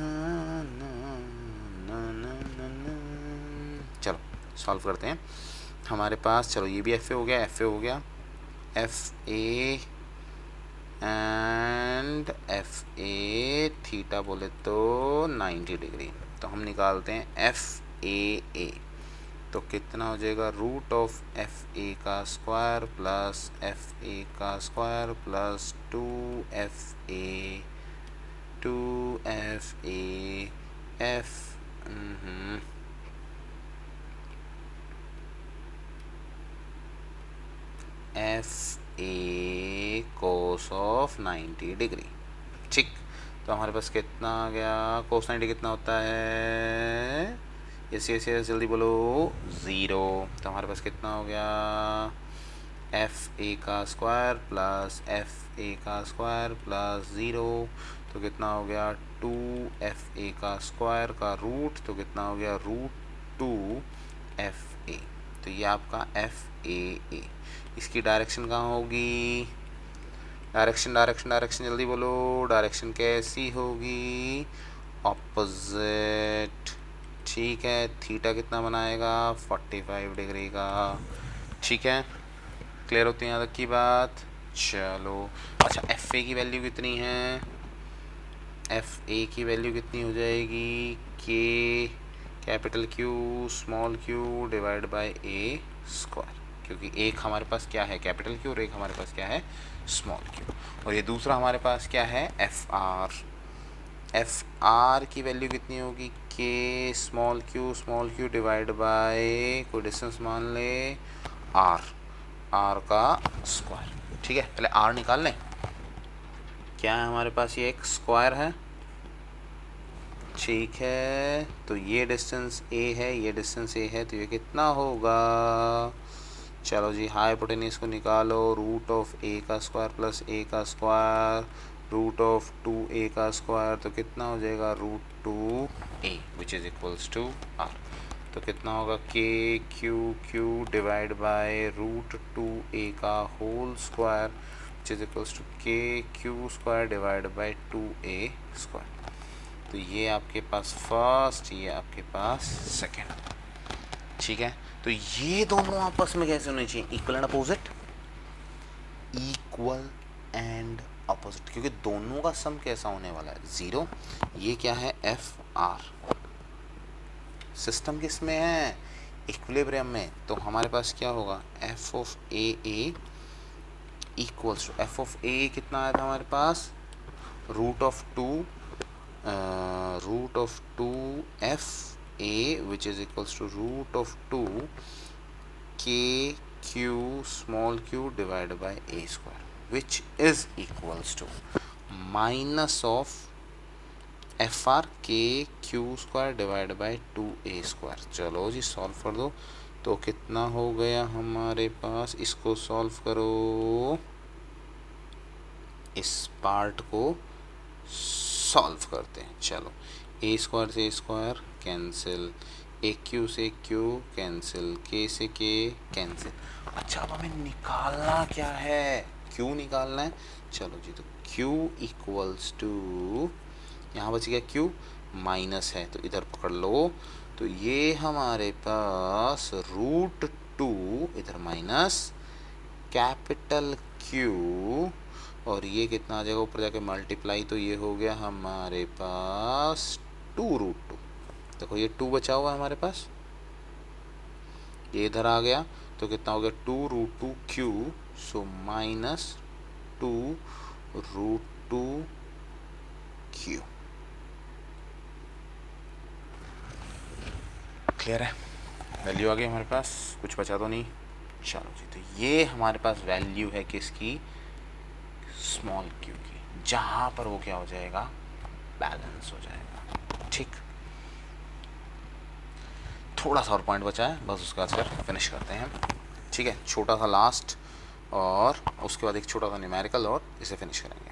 ना ना ना ना ना। चलो सॉल्व करते हैं। हमारे पास, चलो ये भी FA हो गया, FA हो गया, FA एंड FA थीटा बोले तो 90 डिग्री। तो हम निकालते हैं FAA, तो कितना हो जाएगा, रूट ऑफ FA का स्क्वायर प्लस FA का square plus 2FA F FA cos of 90 degree. ठीक, तो हमारे पास कितना आ गया, कोस 90 कितना होता है, यस यस यस जल्दी बोलो, 0। तो हमारे पास कितना हो गया, एफ ए का स्क्वायर प्लस एफ ए का स्क्वायर प्लस 0, तो कितना हो गया 2 एफ ए का स्क्वायर का रूट, तो कितना हो गया √2 एफ ए। तो ये आपका एफ ए। इसकी डायरेक्शन कहाँ होगी, डायरेक्शन डायरेक्शन डायरेक्शन जल्दी बोलो, डायरेक्शन कैसी होगी, ऑपोजिट। ठीक है, थीटा कितना बनाएगा 45 डिग्री का। ठीक है, क्लियर होती है यहाँ तक की बात। चलो अच्छा, एफ ए की वैल्यू कितनी है, एफ ए की वैल्यू कितनी हो जाएगी, के capital Q small Q divide by A square, क्योंकि एक हमारे पास क्या है कैपिटल क्यू और एक हमारे पास क्या है स्मॉल क्यू, और ये दूसरा हमारे पास क्या है एफ आर। एफ आर की वैल्यू कितनी होगी, के स्मॉल क्यू डिवाइड बाय कोई डिस्टेंस मान ले आर, आर का स्क्वायर। ठीक है, पहले आर निकाल लें, क्या है हमारे पास, ये एक स्क्वायर है। ठीक है, तो ये डिस्टेंस ए है, ये डिस्टेंस ए है, तो ये कितना होगा, चलो जी हाइपोटेन्यूज को निकालो, √ए का स्क्वायर प्लस ए का स्क्वायर √2a का स्क्वायर, तो कितना हो जाएगा √2a which is equals to R. तो कितना होगा k Q divide by √2a का whole square which is equals to के q square divide by 2a square. तो ये आपके पास फर्स्ट, ये आपके पास सेकेंड। ठीक है, तो ये दोनों आपस में कैसे होने चाहिए, equal and opposite, equal and opposite, क्योंकि दोनों का सम कैसा होने वाला है 0। ये क्या है एफ आर, सिस्टम किस में है इक्विलिब्रियम में, तो हमारे पास क्या होगा F of A equals to F of A कितना आया था हमारे पास √2 F A which is equals to √2 के Q small Q divide by A square which is equals to minus of F R k q square divide by 2a square. चलो जी सॉल्व कर दो, तो कितना हो गया हमारे पास, इसको सॉल्व करो, इस पार्ट को सॉल्व करते हैं। चलो ए स्क्वायर से ए स्क्वायर कैंसिल, ए क्यू से क्यू कैंसिल, के से के कैंसिल। अच्छा अब हमें निकालना क्या है, क्यू निकालना है। चलो जी, तो क्यू इक्वल्स टू, यहाँ बच गया क्यू, माइनस है तो इधर पकड़ लो, तो ये हमारे पास √2 इधर माइनस कैपिटल क्यू, और ये कितना आ जाएगा ऊपर जाके मल्टीप्लाई, तो ये हो गया हमारे पास 2√2। देखो ये 2 बचा हुआ है हमारे पास, ये इधर आ गया, तो कितना हो गया 2√2 Q, so minus 2√2 Q. Clear है, वैल्यू आ गई हमारे पास, कुछ बचा तो नहीं। चलो जी, तो ये हमारे पास वैल्यू है किसकी, स्मॉल क्यू की, जहाँ पर वो क्या हो जाएगा बैलेंस हो जाएगा। ठीक, थोड़ा सा और पॉइंट बचा है बस, उसके बाद फिर फिनिश करते हैं। ठीक है, छोटा सा लास्ट और उसके बाद एक छोटा सा न्यूमेरिकल और इसे फिनिश करेंगे।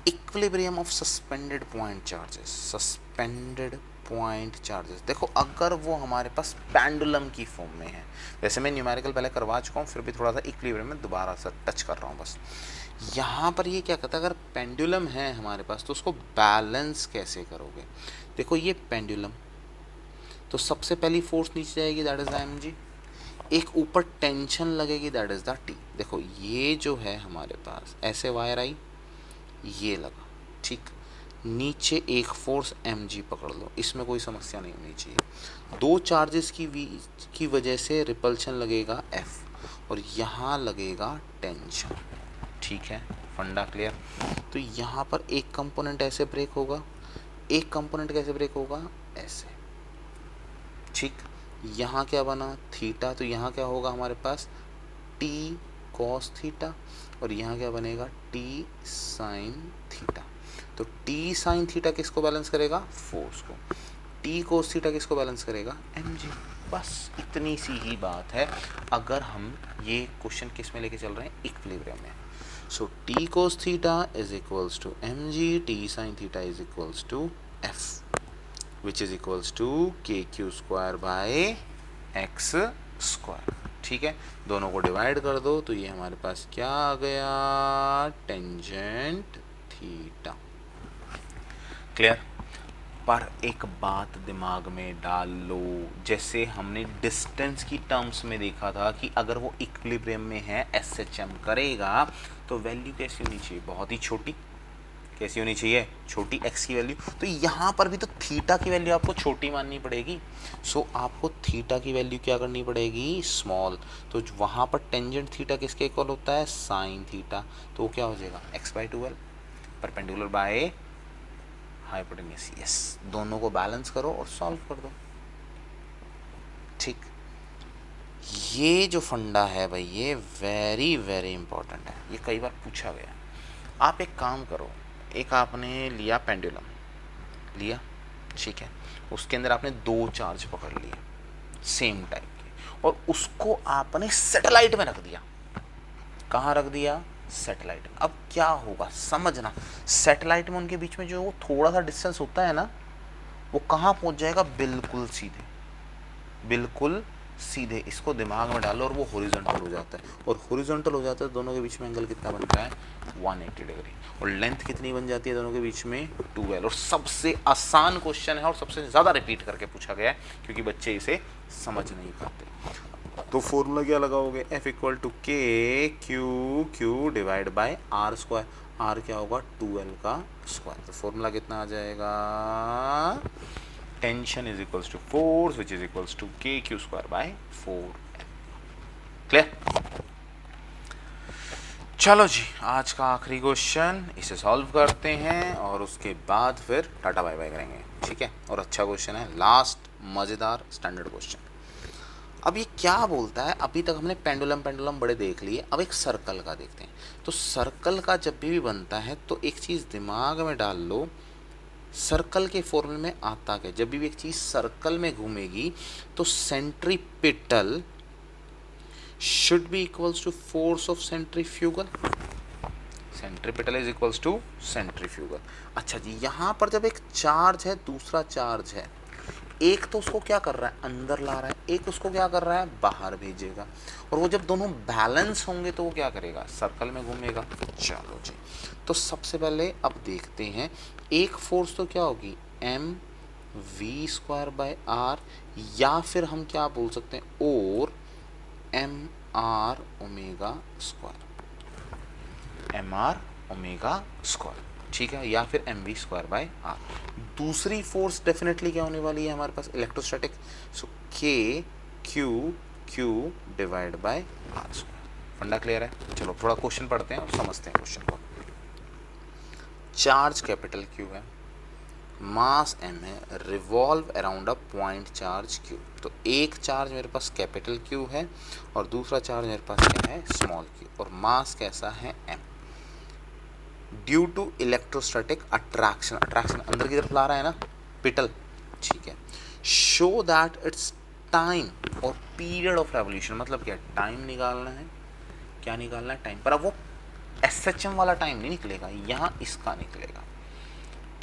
Equilibrium of suspended point charges, suspended point charges, देखो अगर वो हमारे पास पेंडुलम की फॉर्म में है, वैसे मैं न्यूमेरिकल पहले करवा चुका हूँ, फिर भी थोड़ा सा इक्विलिब्रियम में दोबारा सा टच कर रहा हूँ बस। यहाँ पर ये क्या कहता है, अगर पेंडुलम है हमारे पास तो उसको बैलेंस कैसे करोगे। देखो ये पेंडुलम, तो सबसे पहली फोर्स नीचे जाएगी, दैट इज mg, एक ऊपर टेंशन लगेगी, दैट इज द t। देखो ये जो है हमारे पास ऐसे वायर आई, ये लगा, ठीक, नीचे एक फोर्स mg पकड़ लो, इसमें कोई समस्या नहीं होनी चाहिए। दो चार्जेस की वजह से रिपल्शन लगेगा f, और यहाँ लगेगा टेंशन। ठीक है, फंडा क्लियर। तो यहाँ पर एक कंपोनेंट ऐसे ब्रेक होगा, एक कंपोनेंट कैसे ब्रेक होगा, ऐसे। ठीक, यहाँ क्या बना थीटा, तो यहाँ क्या होगा हमारे पास t cos थीटा, और यहाँ क्या बनेगा t sin थीटा। तो टी साइन थीटा किसको बैलेंस करेगा, फोर्स को। टी कोस थीटा किसको बैलेंस करेगा, एम जी। बस इतनी सी ही बात है, अगर हम ये क्वेश्चन किस में लेके चल रहे हैं, इक्विलिब्रियम में। So T cos theta is equals to m g, T sine theta is equals to F, which is equals to के q square by x square. ठीक है, दोनों को डिवाइड कर दो तो ये हमारे पास क्या आ गया, टेंजेंट थीटा। क्लियर। पर एक बात दिमाग में डाल लो, जैसे हमने डिस्टेंस की टर्म्स में देखा था कि अगर वो इक्विलिब्रियम में है एसएचएम करेगा तो वैल्यू कैसी होनी चाहिए, बहुत ही छोटी। कैसी होनी चाहिए, छोटी एक्स की वैल्यू। तो यहाँ पर भी तो थीटा की वैल्यू आपको छोटी माननी पड़ेगी। सो आपको थीटा की वैल्यू क्या करनी पड़ेगी, स्मॉल। तो वहाँ पर टेंजेंट थीटा किसके इक्वल होता है, साइन थीटा। तो वो क्या हो जाएगा, x/12 perpendicular by hypotenuse. Yes, दोनों को बैलेंस करो और सॉल्व कर दो। ठीक, ये जो फंडा है भाई, ये वेरी वेरी इंपॉर्टेंट है, ये कई बार पूछा गया। आप एक काम करो, एक आपने लिया पेंडुलम लिया, ठीक है, उसके अंदर आपने 2 चार्ज पकड़ लिए सेम टाइप के, और उसको आपने सैटेलाइट में रख दिया। कहाँ रख दिया, सैटेलाइट। अब क्या होगा समझना, सैटेलाइट में उनके बीच में जो वो थोड़ा सा डिस्टेंस होता है ना, वो कहाँ पहुंच जाएगा, बिल्कुल सीधे, बिल्कुल सीधे। इसको दिमाग में डालो और वो हॉरिजॉन्टल हो जाता है, और हॉरिजॉन्टल हो जाता है दोनों के बीच में एंगल कितना बनता है, 180 डिग्री। और लेंथ कितनी बन जाती है दोनों के बीच में, 2l। और सबसे आसान क्वेश्चन है और सबसे ज़्यादा रिपीट करके पूछा गया है, क्योंकि बच्चे इसे समझ नहीं पाते। तो फॉर्मूला क्या लगाओगे, F इक्वल टू के Q divide by are square. R क्या होगा, 2l का स्क्वायर। तो फॉर्मूला कितना आ जाएगा, tension is equals to force which is equals to के q square by 4l। Clear. चलो जी, आज का आखिरी क्वेश्चन, इसे सॉल्व करते हैं और उसके बाद फिर टाटा बाय बाय करेंगे। ठीक है, और अच्छा क्वेश्चन है, लास्ट मज़ेदार स्टैंडर्ड क्वेश्चन। अब ये क्या बोलता है, अभी तक हमने पेंडुलम बड़े देख लिए, अब एक सर्कल का देखते हैं। तो सर्कल का जब भी बनता है तो एक चीज़ दिमाग में डाल लो, सर्कल के फॉर्मूले में आता क्या, जब भी एक चीज़ सर्कल में घूमेगी तो centripetal should be equals to force of centrifugal. Centripetal is equals to centrifugal. अच्छा जी, यहाँ पर जब एक चार्ज है, दूसरा चार्ज है, एक तो उसको क्या कर रहा है, अंदर ला रहा है, एक उसको क्या कर रहा है, बाहर भेजेगा। और वो जब दोनों बैलेंस होंगे तो वो क्या करेगा, सर्कल में घूमेगा। चलो जी, तो सबसे पहले अब देखते हैं, एक फोर्स तो क्या होगी, M V square by R, या फिर हम क्या बोल सकते हैं, और M R omega square, M R omega square. ठीक है, या फिर M V square by R. दूसरी फोर्स डेफिनेटली क्या होने वाली है हमारे पास, electrostatic. So K Q divide by are square. फंडा क्लियर है। चलो थोड़ा क्वेश्चन पढ़ते हैं और समझते हैं क्वेश्चन को। चार्ज कैपिटल क्यू है, मास एम है, revolve around a point charge Q. तो एक चार्ज मेरे पास कैपिटल क्यू है और दूसरा चार्ज मेरे पास क्या है, स्मॉल क्यू, और मास कैसा है, M. Due to electrostatic attraction, attraction अंदर की तरफ ला रहा है ना, पिटल। ठीक है, शो दैट इट्स टाइम और पीरियड ऑफ रेवोल्यूशन, मतलब क्या, टाइम निकालना है, क्या निकालना है, टाइम। पर अब वो एसएचएम वाला टाइम नहीं निकलेगा, यहाँ इसका निकलेगा।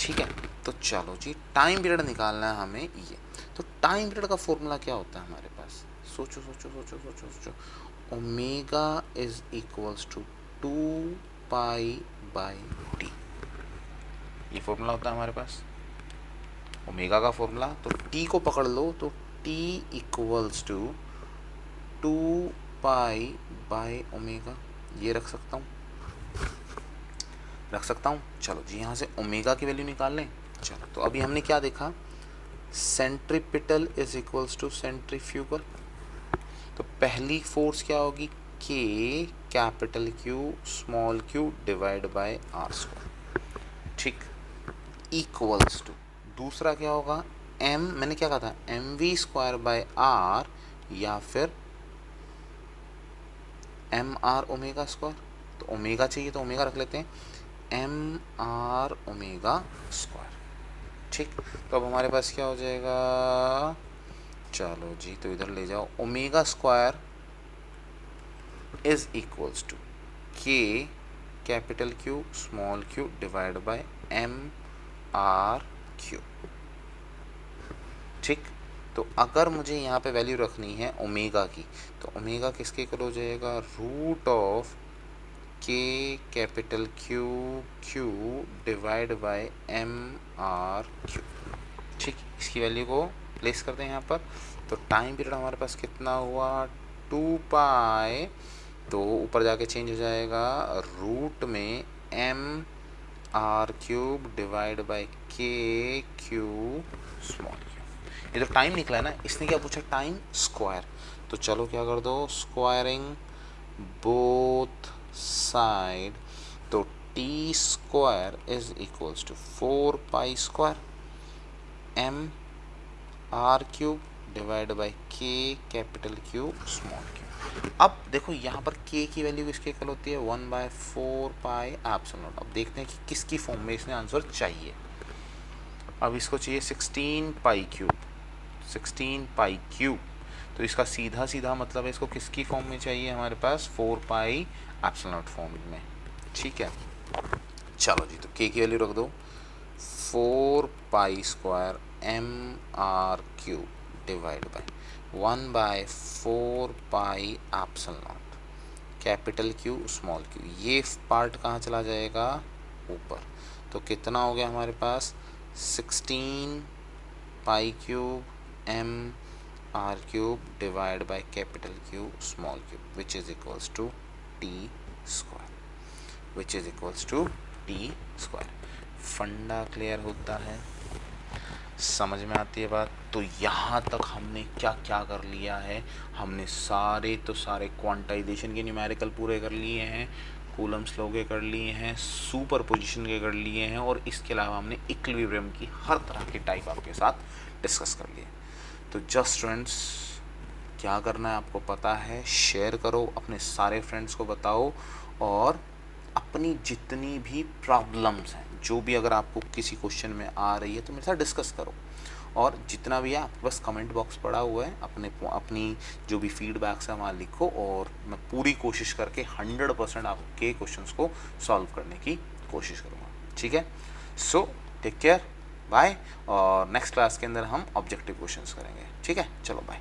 ठीक है, तो चलो जी, टाइम पीरियड निकालना है हमें ये। तो टाइम पीरियड का फॉर्मूला क्या होता है हमारे पास, सोचो सोचो सोचो सोचो सोचो। Omega is equals to 2 pi by T, ये फॉर्मूला होता है हमारे पास ओमेगा का फॉर्मूला। तो टी को पकड़ लो, तो T equals to 2 pi by omega, ये रख सकता हूँ, रख सकता हूँ। चलो जी, यहाँ से ओमेगा की वैल्यू निकाल लें। चलो, तो अभी हमने क्या देखा, centripetal is equals to centrifugal. तो पहली फोर्स क्या होगी, K capital Q small Q divide by are square. ठीक, इक्वल्स टू दूसरा क्या होगा, एम, मैंने क्या कहा था, M V square by R, या फिर एम आर ओमेगा स्क्वायर। तो ओमेगा चाहिए तो ओमेगा रख लेते हैं, एम आर ओमेगा स्क्वायर। ठीक, तो अब हमारे पास क्या हो जाएगा, चलो जी तो इधर ले जाओ, omega square is equals to k capital Q small Q divide by M R Q. ठीक, तो अगर मुझे यहाँ पे वैल्यू रखनी है ओमेगा की, तो ओमेगा किसके इक्वल हो जाएगा, root of K capital Q Q divide by M R Q. ठीक, इसकी वैल्यू को प्लेस करते हैं यहाँ पर। तो टाइम पीरियड हमारे पास कितना हुआ, 2 पाई, तो ऊपर जाके चेंज हो जाएगा रूट में M R cube divide by K Q small Q. ये जो टाइम निकला है ना, इसने क्या पूछा, टाइम स्क्वायर। तो चलो क्या कर दो, स्क्वायरिंग बोथ साइड, तो T square is equals to 4 pi square M R cube divide by K capital Q small Q. अब देखो यहाँ पर के की वैल्यू किसके इक्वल होती है, 1/4 पाई एप्सिलॉन नॉट। अब देखते हैं कि किसकी फॉर्म में इसने आंसर चाहिए। अब इसको चाहिए 16 पाई क्यूब, 16 पाई क्यूब, तो इसका सीधा सीधा मतलब है इसको किसकी फॉर्म में चाहिए, हमारे पास 4 पाई एप्सिलॉन नॉट फॉर्म में। ठीक है, चलो जी तो के की वैल्यू रख दो, 4 pi square M R cube divide by 1/4 pi epsilon naught capital Q small Q. ये पार्ट कहाँ चला जाएगा, ऊपर। तो कितना हो गया हमारे पास, 16 pi cube M R cube divide by capital Q small Q which is equals to T square, which is equals to T square. फंडा क्लियर होता है, समझ में आती है बात। तो यहाँ तक हमने क्या क्या कर लिया है, हमने सारे तो सारे क्वांटाइजेशन के न्यूमेरिकल पूरे कर लिए हैं, कूलम्स लॉ के कर लिए हैं, सुपर पोजिशन के कर लिए हैं, और इसके अलावा हमने इक्विलिब्रियम की हर तरह के टाइप आपके साथ डिस्कस कर लिए। तो जस्ट फ्रेंड्स, क्या करना है आपको पता है, शेयर करो, अपने सारे फ्रेंड्स को बताओ, और अपनी जितनी भी प्रॉब्लम्स हैं, जो भी अगर आपको किसी क्वेश्चन में आ रही है तो मेरे साथ डिस्कस करो। और जितना भी है आपके पास कमेंट बॉक्स पड़ा हुआ है, अपनी जो भी फीडबैक्स है वहाँ लिखो, और मैं पूरी कोशिश करके 100% आपके क्वेश्चंस को सॉल्व करने की कोशिश करूँगा। ठीक है, सो टेक केयर, बाय, और नेक्स्ट क्लास के अंदर हम ऑब्जेक्टिव क्वेश्चंस करेंगे। ठीक है, चलो बाय।